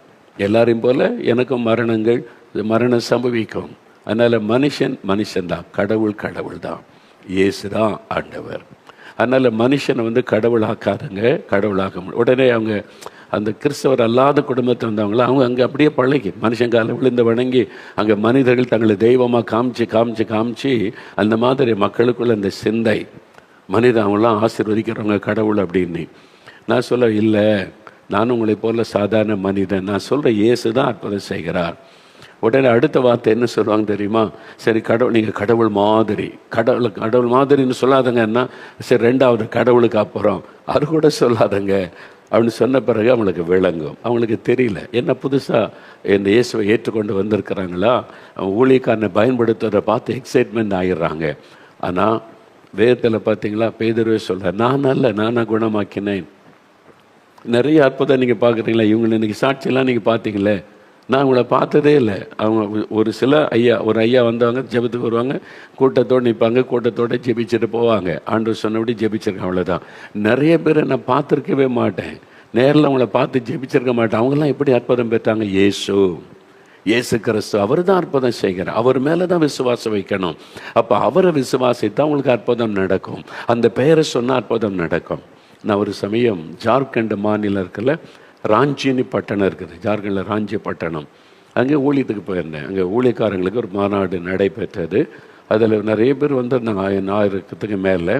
எல்லாரையும் போல் எனக்கும் மரணம் சம்பவிக்கும். அதனால் மனுஷன்தான், கடவுள் தான், இயேசு தான் ஆண்டவர். அதனால் மனுஷனை கடவுளாக்காதுங்க, கடவுளாக உடனே அவங்க அந்த கிறிஸ்தவர் அல்லாத குடும்பத்தில் வந்தவங்கள அவங்க அங்கே அப்படியே பழகி மனுஷன் காலை விழுந்து வணங்கி அங்கே மனிதர்கள் தங்களை தெய்வமாக காமிச்சு அந்த மாதிரி மக்களுக்குள்ள அந்த சிந்தை, மனிதன் அவங்களாம் ஆசீர்வதிக்கிறவங்க கடவுள் அப்படின்னு. நான் சொல்ல இல்லை, நானும் உங்களை போல சாதாரண மனிதன், நான் சொல்கிற இயேசு தான் அற்புதம் செய்கிறார். உடனே அடுத்த வார்த்தை என்ன சொல்லுவாங்க தெரியுமா? சரி கடவுள், நீங்கள் கடவுள் மாதிரின்னு சொல்லாதங்கன்னா சரி, ரெண்டாவது கடவுளுக்கு அப்புறம் அது கூட சொல்லாதங்க அப்படின்னு சொன்ன பிறகு அவங்களுக்கு விளங்கும். அவங்களுக்கு தெரியல, என்ன புதுசாக இந்த இயேசுவை ஏற்றுக்கொண்டு வந்திருக்கிறாங்களா, ஊழியக்காரனை பயன்படுத்துவதை பார்த்து எக்ஸைட்மெண்ட் ஆகிடுறாங்க. ஆனால் வேதத்தில் பார்த்தீங்களா, பேதுருவே சொல்கிறேன், நானாக குணமாக்கினேன். நிறைய அற்புதம் நீங்கள் பார்க்குறீங்களா, இவங்களை இன்றைக்கி சாட்சியெல்லாம் நீங்கள் பார்த்தீங்களே, நான் உங்களை பார்த்ததே இல்லை. அவங்க ஒரு ஐயா வந்தவங்க ஜெபத்துக்கு வருவாங்க, கூட்டத்தோடு நிற்பாங்க, கூட்டத்தோடு ஜெபிச்சுட்டு போவாங்க, ஆண்டவர் சொன்னபடி ஜெபிச்சிருக்கேன், அவ்வளோதான். நிறைய பேர் நான் பார்த்துருக்கவே மாட்டேன், நேரில் அவங்கள பார்த்து ஜெபிச்சிருக்க மாட்டேன். அவங்களாம் எப்படி அற்புதம் பெற்றாங்க? இயேசு கிறிஸ்து, அவர் தான் அற்புதம் செய்கிறார். அவர் மேலே தான் விசுவாசம் வைக்கணும். அப்போ அவரை விசுவாசித்தான் உங்களுக்கு அற்புதம் நடக்கும். அந்த பெயரை சொன்னால் அற்புதம் நடக்கும். நான் ஒரு சமயம் ஜார்க்கண்ட் மாநிலம் இருக்குல்ல, ராஞ்சின்னு பட்டணம் இருக்குது, ஜார்க்கண்டில் ராஞ்சி பட்டணம், அங்கே ஊழியத்துக்கு போயிருந்தேன். அங்கே ஊழியக்காரங்களுக்கு ஒரு மாநாடு நடைபெற்றது. அதில் நிறைய பேர் வந்திருந்தாங்க, 1000க்கு மேலே.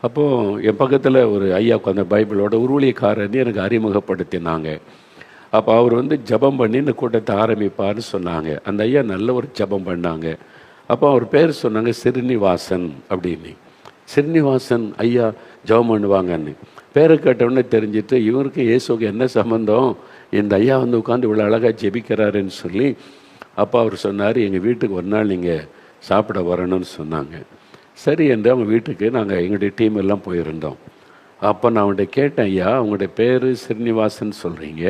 அப்போது என் பக்கத்தில் ஒரு ஐயா அந்த பைபிளோட ஒரு ஊழியக்காரர் எனக்கு அறிமுகப்படுத்தினாங்க. அப்போ அவர் ஜபம் பண்ணி இந்த கூட்டத்தை ஆரம்பிப்பார்னு சொன்னாங்க. அந்த ஐயா நல்ல ஒரு ஜபம் பண்ணாங்க. அப்போ அவர் பேர் சொன்னாங்க ஸ்ரீனிவாசன் அப்படின்னு. ஸ்ரீனிவாசன் ஐயா ஜபம் பண்ணுவாங்கன்னு பேரை கேட்டவுடனே தெரிஞ்சுட்டு, இவருக்கு இயேசுக்கு என்ன சம்மந்தம், இந்த ஐயா உட்காந்து இவ்வளோ அழகாக ஜெபிக்கிறாருன்னு சொல்லி அப்போ அவர் சொன்னார், எங்கள் வீட்டுக்கு ஒரு நாள் நீங்கள் சாப்பிட வரணும்னு சொன்னாங்க. சரி என்று அவங்க வீட்டுக்கு நாங்கள் எங்களுடைய டீம் எல்லாம் போயிருந்தோம். அப்போ நான் அவங்கள்ட்ட கேட்டேன், ஐயா உங்களுடைய பேர் ஸ்ரீனிவாசன் சொல்கிறீங்க,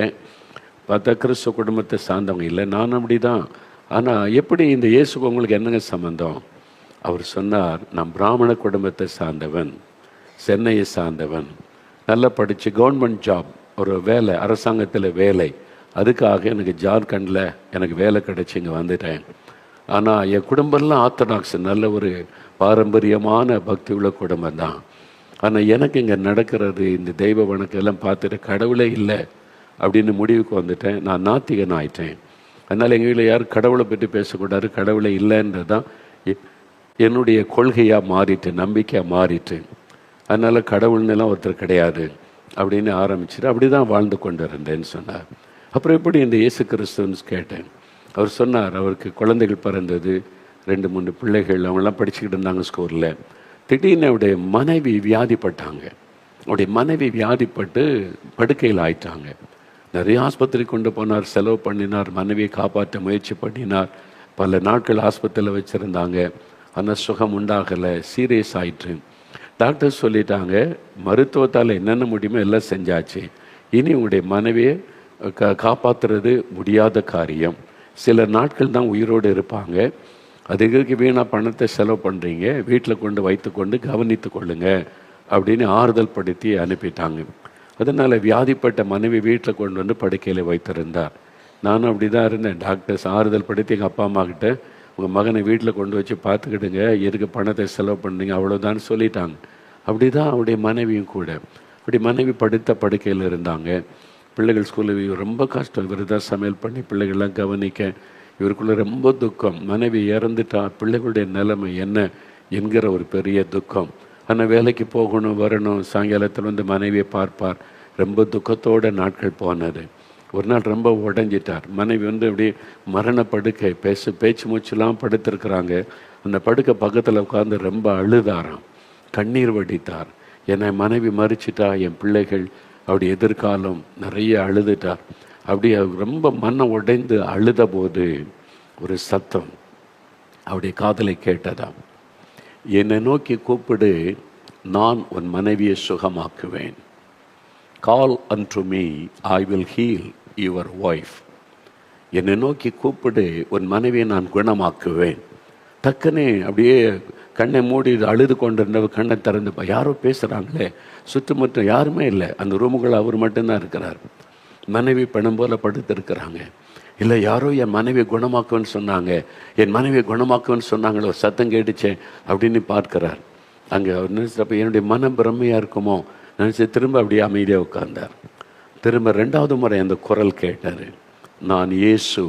பார்த்தா கிறிஸ்துவ குடும்பத்தை சார்ந்தவங்க இல்லை, நான் அப்படி தான், ஆனால் எப்படி இந்த இயேசுக்கு உங்களுக்கு என்னங்க சம்மந்தம்? அவர் சொன்னார், நான் பிராமண குடும்பத்தை சார்ந்தவன், சென்னையை சார்ந்தவன், நல்லா படித்து கவர்மெண்ட் ஜாப், ஒரு வேலை, அரசாங்கத்தில் வேலை, அதுக்காக எனக்கு ஜார்க்கண்டில் எனக்கு வேலை கிடச்சி இங்கே வந்துட்டேன். ஆனால் என் குடும்பம்லாம் ஆர்த்தடாக்ஸ், நல்ல ஒரு பாரம்பரியமான பக்தி உள்ள குடும்பம் தான். ஆனால் எனக்கு இங்கே நடக்கிறது இந்த தெய்வ வணக்கம் எல்லாம் பார்த்துட்டு கடவுளே இல்லை அப்படின்னு முடிவுக்கு வந்துட்டேன். நான் நாத்திகன் ஆயிட்டேன். அதனால் எங்கள் வீட்டில் யாரும் கடவுளை பற்றி பேசக்கூடாது, கடவுளே இல்லைன்றது தான் என்னுடைய கொள்கையாக மாறிட்டு, நம்பிக்கையாக மாறிட்டு. அதனால் கடவுள்னெல்லாம் ஒருத்தர் கிடையாது அப்படின்னு ஆரம்பிச்சுட்டு அப்படி தான் வாழ்ந்து கொண்டு இருந்தேன்னு சொன்னார். அப்புறம் எப்படி இந்த இயேசு கிறிஸ்துன்னு கேட்டேன். அவர் சொன்னார், அவருக்கு குழந்தைகள் பிறந்தது, 2-3 பிள்ளைகள், அவங்களாம் படிச்சுக்கிட்டு இருந்தாங்க ஸ்கூலில். திடீர்னு அவருடைய மனைவி வியாதிப்பட்டாங்க. அவருடைய மனைவி வியாதிப்பட்டு படுக்கையில் ஆயிட்டாங்க. நிறைய ஆஸ்பத்திரி கொண்டு போனார், செலவு பண்ணினார், மனைவியை காப்பாற்ற முயற்சி பண்ணினார். பல நாட்கள் ஆஸ்பத்திரியில் வச்சுருந்தாங்க. ஆனால் சுகம் உண்டாகலை, சீரியஸ் ஆயிற்று. டாக்டர் சொல்லிட்டாங்க, மருத்துவத்தால் என்னென்ன முடியுமோ எல்லாம் செஞ்சாச்சு, இனி உங்களுடைய மனைவியை காப்பாற்றுறது முடியாத காரியம், சில நாட்கள் தான் உயிரோடு இருப்பாங்க, அதுக்கு வீணாக பணத்தை செலவு பண்ணுறீங்க, வீட்டில் கொண்டு வைத்து கொண்டு கவனித்து கொள்ளுங்க அப்படின்னு ஆறுதல் படுத்தி அனுப்பிட்டாங்க. அதனால் வியாதிப்பட்ட மனைவி வீட்டில் கொண்டு வந்து படுக்கையில் வைத்திருந்தார். நானும் அப்படி தான் இருந்தேன். டாக்டர்ஸ் ஆறுதல் படுத்தி எங்கள் அப்பா அம்மா கிட்ட, உங்கள் மகனை வீட்டில் கொண்டு வச்சு பார்த்துக்கிடுங்க, எதுக்கு பணத்தை செலவு பண்ணுறீங்க அவ்வளோதான்னு சொல்லிட்டாங்க. அப்படி தான் அவருடைய மனைவியும் கூட. அப்படி மனைவி படுத்த படுக்கையில் இருந்தாங்க. பிள்ளைகள் ஸ்கூலில் ரொம்ப கஷ்டம். இவர் தான் சமையல் பண்ணி பிள்ளைகள்லாம் கவனிக்க. இவருக்குள்ள ரொம்ப துக்கம். மனைவி இறந்துட்டா, பிள்ளைகளுடைய நிலைமை என்ன என்கிற ஒரு பெரிய துக்கம். ஆனால் வேலைக்கு போகணும், வரணும், சாயங்காலத்தில் வந்து மனைவியை பார்ப்பார். ரொம்ப துக்கத்தோட நாட்கள் போனது. ஒரு நாள் ரொம்ப உடஞ்சிட்டார். மனைவி வந்து அப்படியே மரண படுக்கை, பேச்சு மூச்செல்லாம் படுத்திருக்கிறாங்க. அந்த படுக்கை பக்கத்தில் உட்காந்து ரொம்ப அழுதாராம், கண்ணீர் வடித்தார். என்னை மனைவி மறிச்சிட்டா, என் பிள்ளைகள், அப்படி எதிர்காலம் நிறைய அழுதுட்டார். அப்படி ரொம்ப மனம் உடைந்து அழுத போது ஒரு சத்தம் அவருடைய காதலை கேட்டதாம். என்னை நோக்கி கூப்பிடு, நான் உன் மனைவியை சுகமாக்குவேன். Call and me, I will heal your wife. என்னை நோக்கி கூப்பிடு, உன் மனைவியை நான் குணமாக்குவேன். டக்குன்னு அப்படியே கண்ணை மூடி அழுது கொண்டிருந்தவ கண்ணை திறந்துப்பா. யாரோ பேசுகிறாங்களே, சுற்றுமுற்றும் யாருமே இல்லை. அந்த ரூமுக்குள்ள அவர் மட்டும்தான் இருக்கிறார். மனைவி பணம் போல படுத்திருக்கிறாங்க. இல்லை, யாரோ என் மனைவி குணமாக்குன்னு சொன்னாங்க, என் மனைவி குணமாக்குன்னு சொன்னாங்களோ, சத்தம் கேட்டுச்சேன் அப்படின்னு பார்க்கிறார். அங்கே அவர் நினைச்சப்போ என்னுடைய மனம் பிரம்மையாக இருக்குமோ நினச்சி திரும்ப அப்படியே அமைதியாக உட்கார்ந்தார். திரும்ப 2வது முறை அந்த குரல் கேட்டார், நான் இயேசு.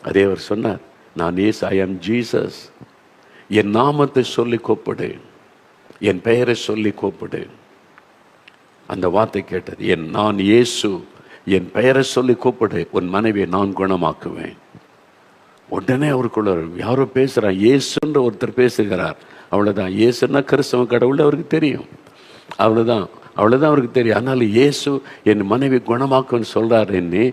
அதே அவர் சொன்னார், நான் இயேசு, ஐ ஆம் ஜீசஸ். என் நாமத்தை சொல்லி கூப்பிடு, என் பெயரை சொல்லி கூப்பிடு. அந்த வார்த்தை கேட்டது, நான் இயேசு, என் பெயரை சொல்லி கூப்பிடு, உன் மனைவியை நான் குணமாக்குவேன். உடனே அவருக்குள்ள யாரோ பேசுகிறார், இயேசுன்ற ஒருத்தர் பேசுகிறார். அவ்வளோதான். இயேசுன்னா கிறிஸ்தவ கடவுள் அவருக்கு தெரியும். அவ்வளோதான் அவருக்கு தெரியும். அதனால இயேசு என் மனைவி குணமாக்குன்னு சொல்கிறார். என்னை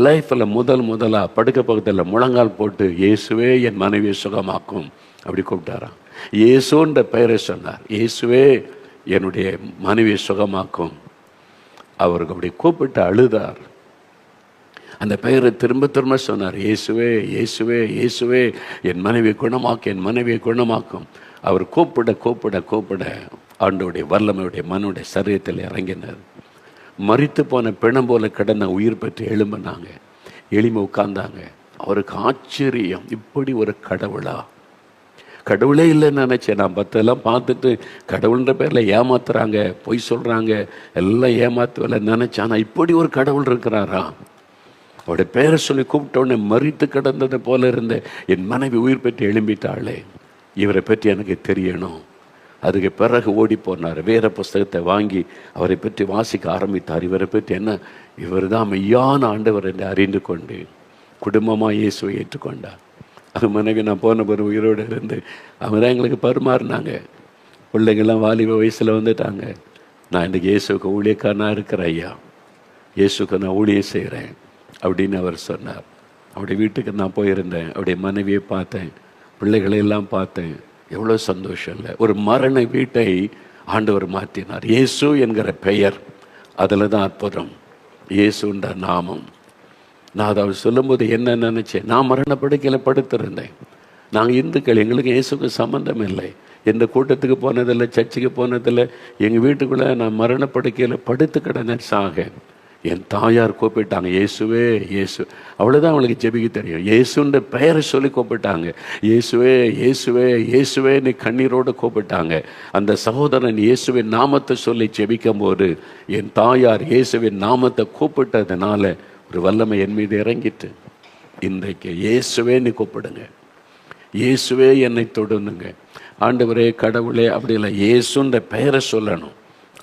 லைஃப்பில் முதலாக படுக்க பக்கத்தில் முழங்கால் போட்டு, இயேசுவே என் மனைவியை சுகமாக்கும் அப்படி கூப்பிட்டாராம். இயேசுன்ற பெயரை சொன்னார், இயேசுவே என்னுடைய மனைவியை சுகமாக்கும். அவருக்கு அப்படி கூப்பிட்டு அழுதார். அந்த பெயரை திரும்ப திரும்ப சொன்னார், இயேசுவே இயேசுவே இயேசுவே என் மனைவியை குணமாக்கும், என் மனைவியை குணமாக்கும். அவர் கூப்பிட கூப்பிட கூப்பிட ஆண்டோடைய வல்லமையுடைய மனுடைய சரீரத்தில் இறங்கினார். மரித்து போன பிணம் போல கிடந்த உயிர் பெற்று எழும்பினாங்க. எளிமை உட்கார்ந்தாங்க. அவருக்கு ஆச்சரியம், இப்படி ஒரு கடவுளா? கடவுளே இல்லைன்னு நினச்சேன். நான் பத்தெல்லாம் பார்த்துட்டு கடவுள்ன்ற பேரில் ஏமாத்துறாங்க, பொய் சொல்கிறாங்க, எல்லாம் ஏமாத்துவல நினச்சேன். ஆனால் இப்படி ஒரு கடவுள் இருக்கிறாரா? அவருடைய பேரை சொல்லி கூப்பிட்டோடனே மரித்து கிடந்தது போல இருந்த என் மனைவி உயிர் பெற்று எழும்பிட்டாளே, இவரை பற்றி எனக்கு தெரியணும். அதுக்கு பிறகு ஓடி போனார். வேற புஸ்தகத்தை வாங்கி அவரை பற்றி வாசிக்க ஆரம்பித்தார். இவரை பற்றி என்ன, இவர் தான் மெய்யான ஆண்டவர் என்று அறிந்து கொண்டு குடும்பமாக இயேசுவை ஏற்றுக்கொண்டார். அது மனைவி நான் போன பிறகு உயிரோடு இருந்து அவங்க தான் எங்களுக்கு பரிமாறினாங்க. பிள்ளைங்கள்லாம் வாலிப வயசில் வந்துட்டாங்க. நான் இன்றைக்கி இயேசுக்கு ஊழியக்காரனாக இருக்கிறேன் ஐயா, இயேசுக்கு நான் ஊழியம் செய்கிறேன் அப்படின்னு அவர் சொன்னார். அவருடைய வீட்டுக்கு நான் போயிருந்தேன். அவருடைய மனைவியை பார்த்தேன், பிள்ளைகளையெல்லாம் பார்த்தேன். எவ்வளோ சந்தோஷம் இல்லை. ஒரு மரண வீட்டை ஆண்டவர் மாற்றினார். இயேசு என்கிற பெயர், அதில் தான் அற்புதம். இயேசுன்ற நாமம். நான் அதை அவர் சொல்லும்போது என்ன நினச்சேன், நான் மரண படுக்கையில் படுத்திருந்தேன். நாங்கள் இந்துக்கள், எங்களுக்கு இயேசுக்கு சம்மந்தம் இல்லை. எந்த கூட்டத்துக்கு போனதில்லை, சர்ச்சுக்கு போனதில்லை. எங்கள் வீட்டுக்குள்ளே நான் மரண படுக்கையில் படுத்து கிடந்தேன் சாக. என் தாயார் கூப்பிட்டாங்க, இயேசுவே இயேசு. அவ்வளோதான் அவங்களுக்கு ஜெபிக்க தெரியும். இயேசுன்ற பெயரை சொல்லி கூப்பிட்டாங்க. இயேசுவே இயேசுவே இயேசுவே நீ கண்ணீரோடு கூப்பிட்டாங்க. அந்த சகோதரன் இயேசுவின் நாமத்தை சொல்லி ஜெபிக்கும் போது என் தாயார் இயேசுவின் நாமத்தை கூப்பிட்டதுனால ஒரு வல்லமை என் மீது இறங்கிட்டு, இன்றைக்கு இயேசுவே நீ கூப்பிடுங்க, இயேசுவே என்னை தொடுனுங்க. ஆண்டவரே கடவுளே அப்படி இல்லை, இயேசுன்ற பெயரை சொல்லணும்.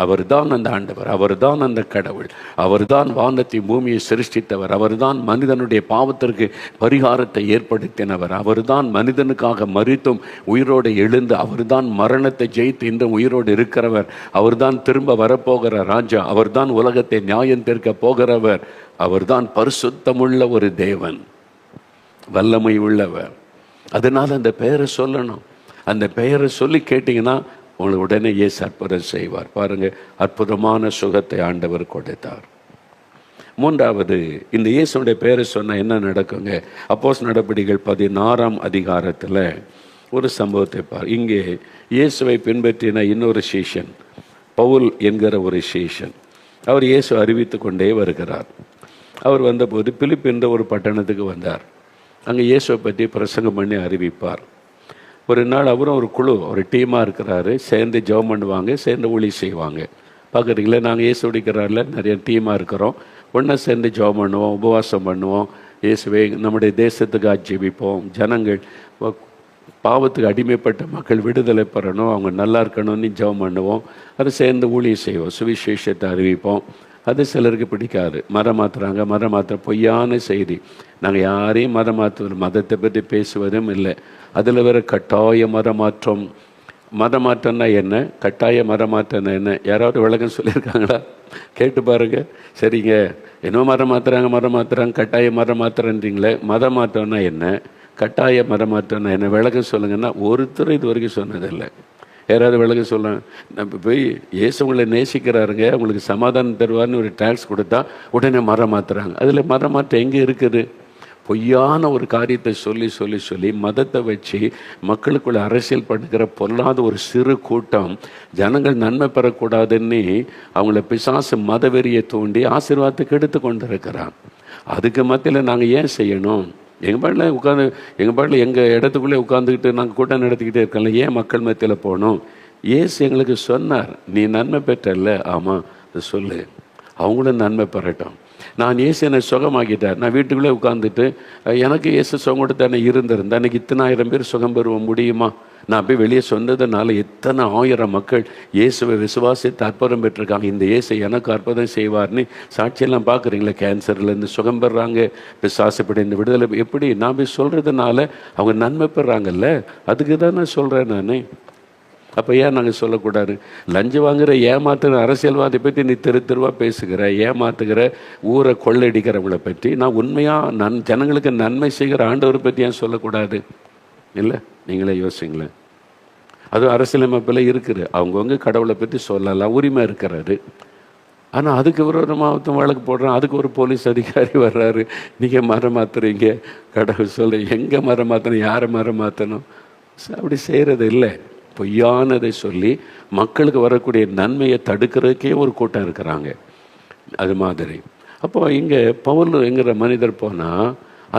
அவர் தான் அந்த ஆண்டவர், அவர் தான் அந்த கடவுள், அவர் தான் வானத்தை பூமியை சிருஷ்டித்தவர், அவர் தான் மனிதனுடைய பாவத்திற்கு பரிகாரத்தை ஏற்படுத்தினவர், அவர் தான் மனிதனுக்காக மரித்தும் உயிரோடு எழுந்து, அவர் தான் மரணத்தை ஜெயித்து இன்றும் உயிரோடு இருக்கிறவர், அவர் தான் திரும்ப வரப்போகிற ராஜா, அவர் தான் உலகத்தை நியாயம் தீர்க்க போகிறவர், அவர் தான் பரிசுத்தமுள்ள ஒரு தேவன், வல்லமை உள்ளவர். அதனால் அந்த பெயரை சொல்லணும். அந்த பெயரை சொல்லி கேட்டிங்கன்னா உங்களுக்கு உடனே இயேசு அற்புதம் செய்வார். பாருங்கள், அற்புதமான சுகத்தை ஆண்டவர் கொடுத்தார். 3வது, இந்த இயேசுடைய பெயரை சொன்னால் என்ன நடக்குங்க? அப்போஸ்தலர் நடபடிகள் 16ஆம் அதிகாரத்தில் ஒரு சம்பவத்தை பார். இங்கே இயேசுவை பின்பற்றின இன்னொரு சீஷன், பவுல் என்கிற ஒரு சீஷன். அவர் இயேசு அறிவித்து கொண்டே வருகிறார். அவர் வந்தபோது பிலிப்பு என்ற ஒரு பட்டணத்துக்கு வந்தார். அங்கே இயேசுவை பற்றி பிரசங்கம் பண்ணி அறிவிப்பார். ஒரு நாள் அவரும் ஒரு குழு, ஒரு டீமாக இருக்கிறாரு. சேர்ந்து ஜெபம் பண்ணுவாங்க, சேர்ந்து ஊழி செய்வாங்க. பார்க்குறீங்களா, நாங்கள் இயேசு உடிக்கிறாரில் நிறைய டீமாக இருக்கிறோம். ஒன்றா சேர்ந்து ஜெபம் பண்ணுவோம், உபவாசம் பண்ணுவோம். இயேசுவை நம்முடைய தேசத்துக்கு ஜெபிப்போம். ஜனங்கள் பாவத்துக்கு அடிமைப்பட்ட மக்கள் விடுதலை பெறணும், அவங்க நல்லா இருக்கணும்னு ஜெபம் பண்ணுவோம். அதை சேர்ந்து ஊழியம் செய்வோம், சுவிசேஷத்தை அறிவிப்போம். அது சிலருக்கு பிடிக்காது. மதம் மாற்றுற பொய்யான செய்தி. நாங்கள் யாரையும் மதத்தை பற்றி பேசுவதும் இல்லை. அதில் வேறு கட்டாய மதமாற்றம்னா என்ன, கட்டாய மதமாற்றம்னா என்ன? யாராவது விளக்கம் சொல்லியிருக்காங்களா? கேட்டு பாருங்க. சரிங்க, என்ன மதம் மாற்றுறாங்க, கட்டாய மதம் மாற்றுறீங்களே. மதம் மாற்றம்னா என்ன, கட்டாய மதம் மாற்றம்னா என்ன? விளக்கம் சொல்லுங்கன்னா ஒருத்தர் இது வரைக்கும் சொன்னதில்லை. யாராவது விளக்க சொல்ல, நம்ம போய் இயேசு உங்களை நேசிக்கிறாருங்க, உங்களுக்கு சமாதானம் தருவார்னு ஒரு டாக்ஸ் கொடுத்தா உடனே மரம் மாற்றுறாங்க. அதில் மரம் மாற்றம் எங்கே இருக்குது? பொய்யான ஒரு காரியத்தை சொல்லி மதத்தை வச்சு மக்களுக்குள்ள அரசியல் பண்ணுகிற பொல்லாத ஒரு சிறு கூட்டம் ஜனங்கள் நன்மை பெறக்கூடாதுன்னு அவங்கள பிசாசு மதவெறியை தூண்டி ஆசீர்வாதத்துக்கு எடுத்து கொண்டு இருக்கிறான். அதுக்கு மத்தியில் நாங்கள் ஏன் செய்யணும்? எங்கள் பாட்டில் எங்கள் இடத்துக்குள்ளே உட்காந்துக்கிட்டு நாங்கள் கூட்டம் நடத்திக்கிட்டே இருக்கோம்ல, ஏன் மக்கள் மத்தியில் போகணும்? இயேசு எங்களுக்கு சொன்னார், நீ நன்மை பெற்றல்ல, ஆமாம் அது சொல்லு, அவங்களும் நன்மை பெறட்டும். நான் இயேசு என்னை சுகமாக்கிட்டார். நான் வீட்டுக்குள்ளே உட்காந்துட்டு எனக்கு இயேசு சுகம் கொடுத்தானே இருந்திருந்தேன், அன்றைக்கி இத்தனை 1000 பேர் சுகம் பெறுவ முடியுமா? நான் போய் வெளியே சொன்னதுனால எத்தனை 1000 மக்கள் இயேசுவை விசுவாசித்து அற்புதம் பெற்றிருக்காங்க. இந்த இயேசு எனக்கு அற்புதம் செய்வார்னு சாட்சியெல்லாம் பார்க்குறீங்களா? கேன்சர்லேருந்து சுகம் பெறாங்க, பிசாசுப்படி இந்த விடுதலை எப்படி நான் போய் சொல்கிறதுனால அவங்க நன்மை பெறாங்கல்ல, அதுக்கு தான் நான் சொல்கிறேன். நான் அப்போ ஏன் நாங்கள் சொல்லக்கூடாது? லஞ்சம் வாங்குகிற ஏமாத்துகிற அரசியல்வாதி பற்றி நீ தெருவாக பேசுகிற, ஏமாத்துகிற ஊரை கொள்ளடிக்கிறவங்களை பற்றி நான் உண்மையாக ஜனங்களுக்கு நன்மை செய்கிற ஆண்டவரை பற்றி ஏன் சொல்லக்கூடாது? இல்லை, நீங்களே யோசிங்களேன். அதுவும் அரசியலமைப்பில் இருக்குது, அவங்கவுங்க கடவுளை பற்றி சொல்லலாம், உரிமை இருக்கிறாரு. ஆனால் அதுக்கு விரோதமாக வழக்கு போடுறான், அதுக்கு ஒரு போலீஸ் அதிகாரி வர்றாரு, நீங்கள் மரம் மாற்றுறீங்க, கடவுள் சொல்ல எங்கே மரம் மாற்றணும், யாரை மரம் மாற்றணும்? அப்படி செய்கிறது இல்லை. பொய்யானதை சொல்லி மக்களுக்கு வரக்கூடிய நன்மையை தடுக்கிறதுக்கே ஒரு கூட்டம் இருக்கிறாங்க. அது மாதிரி அப்போ இங்கே பவுலுங்கிற மனிதர் போனால்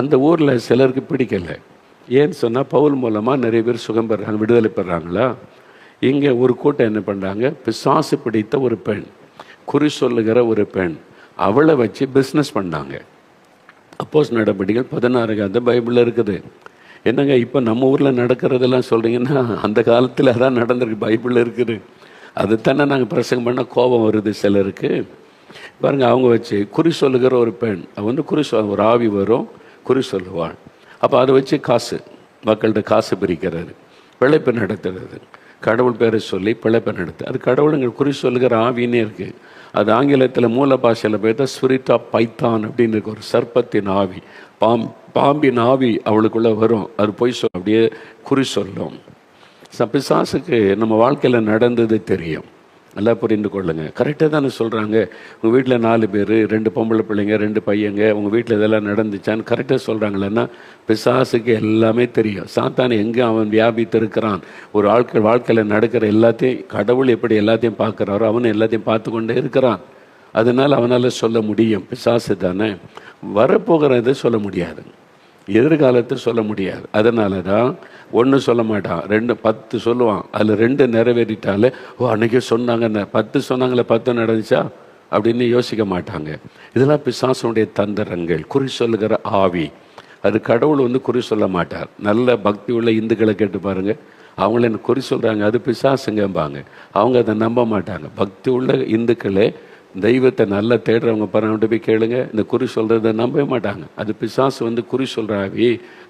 அந்த ஊரில் சிலருக்கு பிடிக்கலை. ஏன்னு சொன்னால் பவுல் மூலமாக நிறைய பேர் சுகம் பெறாங்க, விடுதலை பெறாங்களா. இங்கே ஒரு கூட்டம் என்ன பண்ணுறாங்க, பிசாசு பிடித்த ஒரு பெண், குறி சொல்லுகிற ஒரு பெண், அவளை வச்சு பிஸ்னஸ் பண்ணாங்க. அப்போஸ்தலர் நடபடிகள் 16 பைபிளில் இருக்குது. என்னங்க இப்போ நம்ம ஊரில் நடக்கிறதெல்லாம் சொல்கிறீங்கன்னா அந்த காலத்தில் அதான் நடந்திருக்கு, பைபிளில் இருக்குது. அதுதானே நாங்கள் பிரசங்கம் பண்ண கோபம் வருது சிலருக்கு. பாருங்கள், அவங்க வச்சு குறி சொல்லுகிற ஒரு பெண், அவள் குறி ஒரு ஆவி வரும், குறி சொல்லுவாள். அப்போ அதை வச்சு காசு, மக்கள்கிட்ட காசு பிரிக்கிறது, பிழைப்பு நடத்துறது, கடவுள் பேரை சொல்லி பிழைப்பை நடத்து. அது கடவுளுங்க குறி சொல்லுகிற ஆவின்னே இருக்குது. அது ஆங்கிலத்தில் மூல பாஷையில் போய்த்தா ஸ்பிரிட் ஆஃப் பைத்தான் அப்படின்னு இருக்கு, ஒரு சர்ப்பத்தின் ஆவி, பாம்பின் ஆவி அவளுக்குள்ளே வரும். அது போய் அப்படியே குறி சொல்லும். பிசாசுக்கு நம்ம வாழ்க்கையில் நடந்தது தெரியும், நல்லா புரிந்து கொள்ளுங்க. கரெக்டாக தானே சொல்கிறாங்க. உங்கள் வீட்டில் 4 பேர், 2 பொம்பளை பிள்ளைங்க, 2 பையங்க, உங்கள் வீட்டில் இதெல்லாம் நடந்துச்சான்னு கரெக்டாக சொல்கிறாங்களேன்னா பிசாசுக்கு எல்லாமே தெரியும். சாத்தானை எங்கே அவன் வியாபித்திருக்கிறான், ஒரு வாழ்க்கையில் நடக்கிற எல்லாத்தையும் கடவுள் எப்படி எல்லாத்தையும் பார்க்குறாரோ அவன் எல்லாத்தையும் பார்த்து கொண்டே இருக்கிறான். அதனால் அவனால் சொல்ல முடியும். பிசாசு தானே, வரப்போகிறத சொல்ல முடியாது, எதிர்காலத்தில் சொல்ல முடியாது. அதனால தான் 1 சொல்ல மாட்டான், 2 10 சொல்லுவான். அதில் 2 நிறைவேறிட்டாலே அன்றைக்கே சொன்னாங்க, 10 சொன்னாங்களே 10 நடந்துச்சா அப்படின்னு யோசிக்க மாட்டாங்க. இதெல்லாம் பிசாசுடைய தந்திரங்கள், குறி சொல்லுகிற ஆவி. அது கடவுள் குறி சொல்ல மாட்டார். நல்ல பக்தி உள்ள இந்துக்களை கேட்டு பாருங்கள், அவங்கள என்ன குறி சொல்கிறாங்க, அது பிசாசுங்கம்பாங்க. அவங்க அதை நம்ப மாட்டாங்க. பக்தி உள்ள இந்துக்களே தெய்வத்தை நல்லா தேடுறவங்க பரவாயில்ல போய் கேளுங்க, இந்த குறி சொல்கிறத நம்பவே மாட்டாங்க. அது பிசாசு குறி சொல்கிறாவி,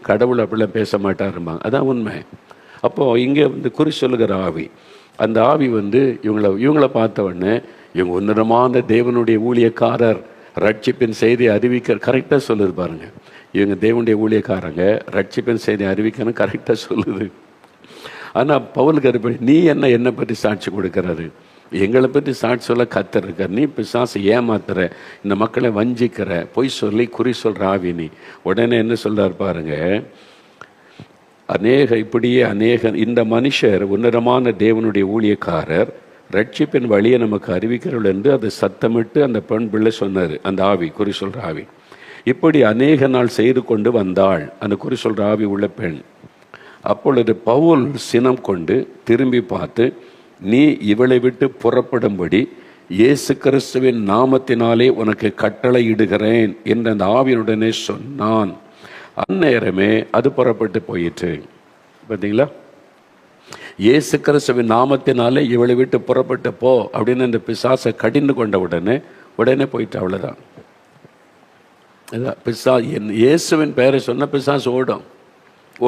கடவுள் அப்படிலாம் பேச மாட்டாரும்பாங்க. அதான் உண்மை. அப்போது இங்கே குறி சொல்லுகிற ஆவி, அந்த ஆவி இவங்கள பார்த்த உடனே இவங்க உன்னதமான தேவனுடைய ஊழியக்காரர், ரட்சிப்பின் செய்தி அறிவிக்க கரெக்டாக சொல்லுது பாருங்க. இவங்க தேவனுடைய ஊழியக்காரங்க, ரட்சிப்பின் செய்தி அறிவிக்கணும் கரெக்டாக சொல்லுது. ஆனால் பவுலுக்கு அதுபடி நீ என்னை பற்றி சாட்சி கொடுக்கறாரு, எங்களை பற்றி சாட்சி சொல்ல கர்த்தர் இருக்கார், நீ பிசாசை ஏமாத்துற, இந்த மக்களை வஞ்சிக்கிற, பொய் சொல்லி குறி சொல்கிற ஆவி நீ. உடனே என்ன சொல்கிறார் பாருங்க, இப்படியே அநேக இந்த மனுஷர் உன்னதமான தேவனுடைய ஊழியக்காரர், ரட்சிப்பின் வழியை நமக்கு அறிவிக்கிறவள் என்று அது சத்தமிட்டு அந்த பெண் பிள்ளை சொன்னார். அந்த ஆவி, குறி சொல்கிற ஆவி. இப்படி அநேக நாள் செய்து கொண்டு வந்தாள் அந்த குறி சொல்கிற ஆவி உள்ள பெண். அப்பொழுது பவுல் சினம் கொண்டு திரும்பி பார்த்து, நீ இவளை விட்டு புறப்படும்படி இயேசு கிறிஸ்துவின் நாமத்தினாலே உனக்கு கட்டளை இடுகிறேன் என்று அந்த ஆவியுடனே சொன்னான். அந்நேரமே அது புறப்பட்டு போயிற்று. பார்த்தீங்களா, இயேசு கிறிஸ்துவின் நாமத்தினாலே இவளை விட்டு புறப்பட்டு போ அப்படின்னு அந்த பிசாசை கடிந்து கொண்ட உடனே போயிட்டு. அவ்வளோதான். இயேசுவின் பெயரை சொன்ன பிசாசு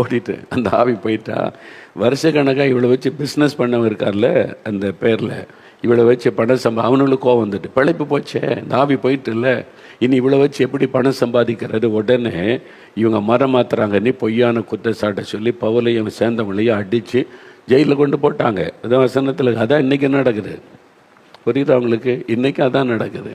ஓடிட்டு அந்த ஆவி போயிட்டா. வருஷ கணக்காக இவளை வச்சு பிஸ்னஸ் பண்ணவங்க இருக்கார்ல, அந்த பேரில் இவளை வச்சு பணம் அவனுங்களுக்கு கோவம் வந்துட்டு பிழைப்பு போச்சே, இந்த ஆவி போயிட்டு இல்லை, இனி இவளை வச்சு எப்படி பணம் சம்பாதிக்கிறது. உடனே இவங்க மரம் மாத்துறாங்க, நீ பொய்யான குற்றச்சாட்டை சொல்லி பவுலையும் சேர்ந்தவங்களையும் அடித்து ஜெயிலில் கொண்டு போட்டாங்க. அதான் வசனத்தில். அதான் இன்றைக்கி நடக்குது. புரியுது அவங்களுக்கு? இன்றைக்கி அதான் நடக்குது.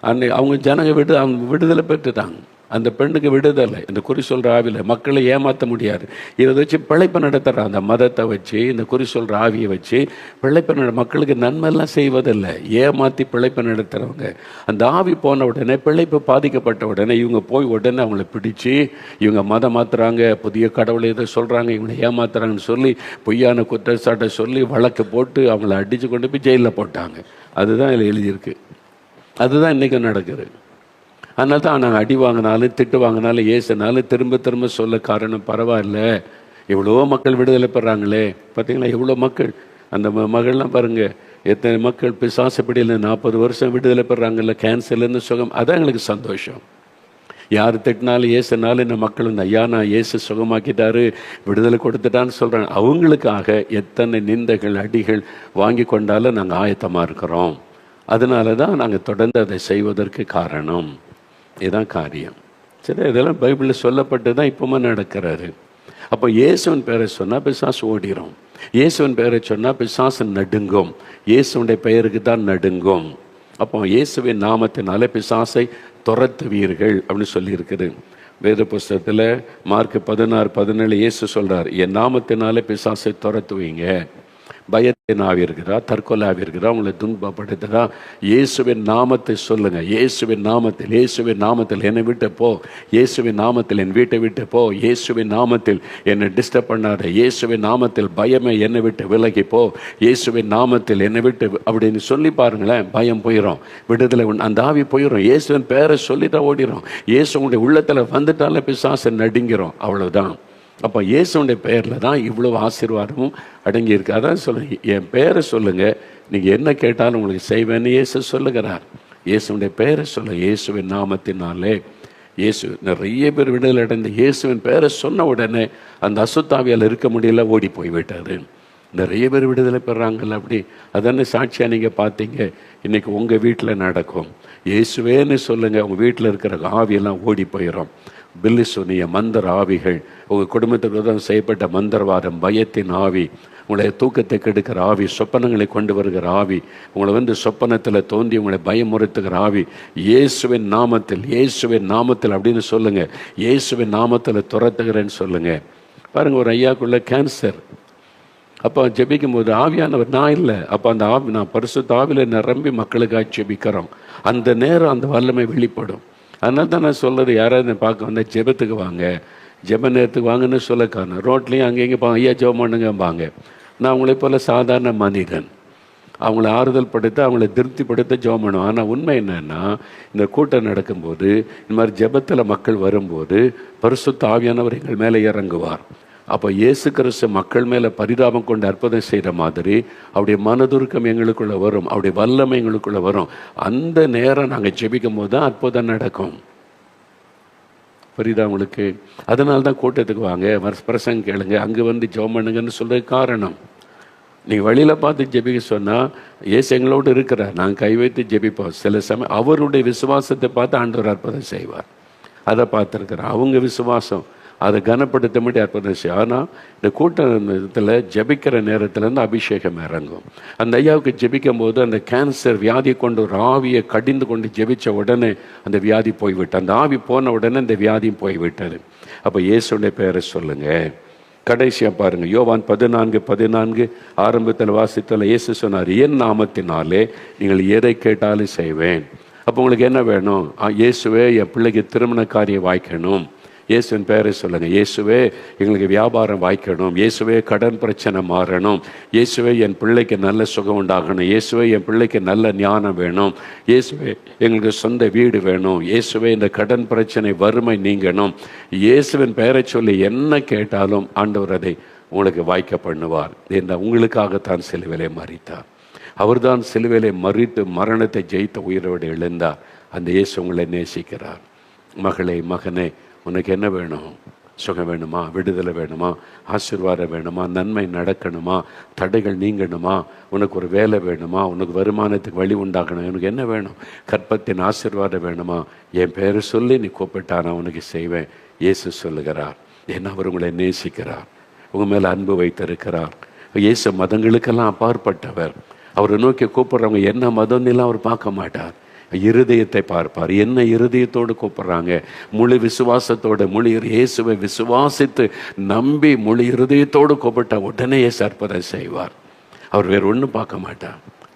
அன்னைக்கு அவங்க ஜனங்க அவங்க விடுதலை பெற்றுட்டாங்க. அந்த பெண்ணுக்கு விடுதலை. இந்த குறி சொல்கிற ஆவியில் மக்களை ஏமாற்ற முடியாது. இதை வச்சு பிழைப்பை நடத்துகிறான். அந்த மதத்தை வச்சு, இந்த குறி சொல்கிற ஆவியை வச்சு பிழைப்பை மக்களுக்கு நன்மையெல்லாம் செய்வதில்லை, ஏமாற்றி பிழைப்பை நடத்துகிறவங்க. அந்த ஆவி போன உடனே, பிழைப்பு பாதிக்கப்பட்ட உடனே இவங்க போய் உடனே அவங்கள பிடிச்சி இவங்க மதம் மாற்றுறாங்க, புதிய கடவுளை எதை சொல்கிறாங்க, இவங்களை ஏமாத்துறாங்கன்னு சொல்லி பொய்யான குற்றச்சாட்டை சொல்லி வழக்கு போட்டு அவங்கள அடித்து கொண்டு போய் ஜெயிலில் போட்டாங்க. அதுதான் இதில் எழுதியிருக்கு. அதுதான் இன்றைக்கும் நடக்குது. அதனால தான் நாங்கள் அடி வாங்கினாலும் திட்டு வாங்கினாலும் ஏசினாலும் திரும்ப திரும்ப சொல்ல காரணம், பரவாயில்ல, எவ்வளோ மக்கள் விடுதலை பெறாங்களே. பார்த்தீங்களா எவ்வளோ மக்கள். அந்த மகள்லாம் பாருங்கள், எத்தனை மக்கள் பிசாசுப்படியில் 40 வருஷம் விடுதலை பெறாங்கல்ல, கேன்சர்லேருந்து சுகம். அதான் எங்களுக்கு சந்தோஷம். யார் திட்டினாலும் ஏசுனாலும் இந்த மக்கள் இந்த ஐயா நான் ஏசு சுகமாக்கிட்டாரு, விடுதலை கொடுத்துட்டான்னு சொல்கிறாங்க. அவங்களுக்காக எத்தனை நிந்தைகள் அடிகள் வாங்கி கொண்டாலும் நாங்கள் ஆயத்தமாக இருக்கிறோம். அதனால தான் நாங்கள் தொடர்ந்து அதை செய்வதற்கு காரணம். இதுதான் காரியம். சரி, இதெல்லாம் பைபிளில் சொல்லப்பட்டு தான் இப்போமா நடக்கிறாரு. அப்போ இயேசுவின் பேரை சொன்னால் பிசாசு ஓடிடும். இயேசுவின் பேரை சொன்னால் பிசாசு நடுங்கும். இயேசுடைய பெயருக்கு தான் நடுங்கும். அப்போ இயேசுவின் நாமத்தினாலே பிசாசை துரத்துவீர்கள் அப்படின்னு சொல்லியிருக்குது வேத புஸ்தகத்தில். மார்க் 16:17 இயேசு சொல்கிறார், என் நாமத்தினாலே பிசாசை துரத்துவீங்க. பயத்தின் ஆவி இருக்குதா, தற்கொலை ஆவி இருக்குதா, உங்களை துன்பப்படுத்துதா, இயேசுவின் நாமத்தை சொல்லுங்க. இயேசுவின் நாமத்தில், இயேசுவின் நாமத்தில் என்னை விட்டு போ, இயேசுவின் நாமத்தில் என் வீட்டை விட்டு போ, இயேசுவின் நாமத்தில் என்னை டிஸ்டர்ப் பண்ணாத, இயேசுவின் நாமத்தில் பயமே என்னை விட்டு விலகி போ, இயேசுவின் நாமத்தில் என்னை விட்டு அப்படின்னு சொல்லி பாருங்களேன். பயம் போயிடும், விடுதலை அந்த ஆவி போயிடும். இயேசுவின் பேரை சொல்லி தான் ஓடிடும். இயேசு உங்களுடைய உள்ளத்தில் வந்துட்டால பிசாசு நடுங்கிறோம். அவ்வளவுதான். அப்போ இயேசுடைய பெயரில் தான் இவ்வளோ ஆசீர்வாதமும் அடங்கியிருக்கு. அதான் சொல்லுங்க, என் பெயரை சொல்லுங்கள், நீங்கள் என்ன கேட்டாலும் உங்களுக்கு செய்வேன்னு இயேசு சொல்லுகிறார். இயேசுடைய பெயரை சொல்லுங்கள். இயேசுவின் நாமத்தினாலே இயேசு நிறைய பேர் விடுதலை அடைந்த இயேசுவின் பெயரை சொன்ன உடனே அந்த அசுத்தாவியால் இருக்க முடியல, ஓடி போய்விட்டாரு. நிறைய பேர் விடுதலை பெறாங்கல்ல. அப்படி அதானே சாட்சியாக நீங்கள் பார்த்தீங்க. இன்றைக்கி உங்கள் வீட்டில் நடக்கும். இயேசுவேன்னு சொல்லுங்கள், உங்கள் வீட்டில் இருக்கிற ஆவியெல்லாம் ஓடி போயிடும். பில்லி சொன்னிய மந்திர ஆவிகள், உங்கள் குடும்பத்துக்கு உதவி செய்யப்பட்ட மந்திரவாதம், பயத்தின் ஆவி, உங்களை தூக்கத்தை கெடுக்கிற ஆவி, சொப்பனங்களை கொண்டு வருகிற ஆவி, உங்களை சொப்பனத்தில் தோன்றி உங்களை பயமுறுத்துகிற ஆவி, இயேசுவின் நாமத்தில், இயேசுவின் நாமத்தில் அப்படின்னு சொல்லுங்கள். இயேசுவின் நாமத்தில் துரத்துகிறேன்னு சொல்லுங்கள். பாருங்கள், ஒரு ஐயாக்குள்ள கேன்சர். அப்போ ஜெபிக்கும் போது ஆவியானவர் நான் இல்லை. அப்போ அந்த ஆவி, நான் பரிசுத்த ஆவியில் நிரம்பி மக்களுக்காக ஜெபிக்கிறோம். அந்த நேரம் அந்த வல்லமை வெளிப்படும். அதனால தான் நான் சொல்கிறது, யாராவது பார்க்க வந்தால் ஜெபத்துக்கு வாங்க, ஜெப நேரத்துக்கு வாங்கன்னு சொல்ல காரணம். ரோட்லேயும் அங்கே இங்கே ஐயா ஜெபம் பண்ணுங்கம்பாங்க. நான் அவங்களே போல் சாதாரண மனிதன், அவங்கள ஆறுதல் படுத்த, அவங்கள திருப்திப்படுத்த ஜெபம் பண்ணுவோம். ஆனால் உண்மை என்னன்னா, இந்த கூட்டம் நடக்கும்போது, இந்த மாதிரி ஜெபத்தில் மக்கள் வரும்போது பரிசுத்த ஆவியானவர் எங்கள் மேலே இறங்குவார். அப்போ இயேசு கிறிஸ்து மக்கள் மேலே பரிதாபம் கொண்டு அற்புதம் செய்கிற மாதிரி அவருடைய மனதுருக்கம் எங்களுக்குள்ளே வரும், அவருடைய வல்லமை எங்களுக்குள்ளே வரும். அந்த நேரம் நாங்கள் ஜெபிக்கும் போது தான் அற்புதம் நடக்கும். புரியுதா உங்களுக்கு? அதனால தான் கூட்டத்துக்கு வாங்க, பிரசங்க கேளுங்க, அங்கே ஜெபம் பண்ணுங்கன்னு சொல்றது காரணம். நீங்கள் வழியில் பார்த்து ஜெபிக்க சொன்னால் இயேசு எங்களோடு இருக்கிறார், நாங்கள் கை வைத்து ஜெபிப்போம். சில சமயம் அவருடைய விசுவாசத்தை பார்த்து ஆண்டவர் அற்புதம் செய்வார். அதை பார்த்துருக்குறேன். அவங்க விசுவாசம் அதை கனப்படுத்த மட்டும் அற்புதம் செய்யும். ஆனால் இந்த கூட்டத்தில் ஜபிக்கிற நேரத்துலேருந்து அபிஷேகம் இறங்கும். அந்த ஐயாவுக்கு ஜபிக்கும் போது அந்த கேன்சர் வியாதி கொண்டு ஒரு ஆவியை கடிந்து கொண்டு ஜபித்த உடனே அந்த வியாதி போய்விட்டு, அந்த ஆவி போன உடனே அந்த வியாதியும் போய்விட்டது. அப்போ இயேசுடைய பெயரை சொல்லுங்கள், கடைசியாக பாருங்க, யோவான் 14:14 ஆரம்பத்தில் வாசித்தல இயேசு சொன்னார், என் நாமத்தினாலே நீங்கள் எதை கேட்டாலும் செய்வேன். அப்போ உங்களுக்கு என்ன வேணும்? இயேசுவே என் பிள்ளைக்கு திருமண காரியம் வாய்க்கணும், இயேசுவின் பெயரை சொல்லுங்க. இயேசுவே எங்களுக்கு வியாபாரம் வாய்க்கணும், இயேசுவே கடன் பிரச்சனை மாறணும், இயேசுவே என் பிள்ளைக்கு நல்ல சுகம் உண்டாகணும், இயேசுவே என் பிள்ளைக்கு நல்ல ஞானம் வேணும், இயேசுவே எங்களுக்கு சொந்த வீடு வேணும், இயேசுவே இந்த கடன் பிரச்சனை வறுமை நீங்கணும். இயேசுவின் பெயரை சொல்லி என்ன கேட்டாலும் ஆண்டவர் அதை உங்களுக்கு வாய்க்க பண்ணுவார். என்ன உங்களுக்காகத்தான் சிலுவையிலே மரித்தார். அவர்தான் சிலுவையிலே மரித்து மரணத்தை ஜெயித்த உயிரோடு எழுந்தார். அந்த இயேசு உங்களை நேசிக்கிறார். மகளே, மகனே, உனக்கு என்ன வேணும்? சுகம் வேணுமா? விடுதலை வேணுமா? ஆசீர்வாதம் வேணுமா? நன்மை நடக்கணுமா? தடைகள் நீங்கணுமா? உனக்கு ஒரு வேலை வேணுமா? உனக்கு வருமானத்துக்கு வழி உண்டாகணும்? உனக்கு என்ன வேணும்? கற்பத்தின் ஆசீர்வாதம் வேணுமா? என் பேரை சொல்லி நீ கூப்பிட்டா நான் உனக்கு செய்வேன். இயேசு சொல்லுகிறார். ஏன்னா அவர் உங்களை நேசிக்கிறார், உங்கள் மேலே அன்பு வைத்திருக்கிறார். இயேசு மதங்களுக்கெல்லாம் அப்பாற்பட்டவர். அவரை நோக்கி கூப்பிட்றவங்க என்ன மதம்லாம் அவர் பார்க்க மாட்டார், இருதயத்தை பார்ப்பார். என்ன இருதயத்தோடு கூப்பிட்றாங்க, முழு விசுவாசத்தோடு, முழு இயேசுவை விசுவாசித்து நம்பி முழு இருதயத்தோடு கூப்பிட்டா உடனே இயேசு அற்புதம் செய்வார். அவர் வேறு ஒன்றும் பார்க்க மாட்டார்.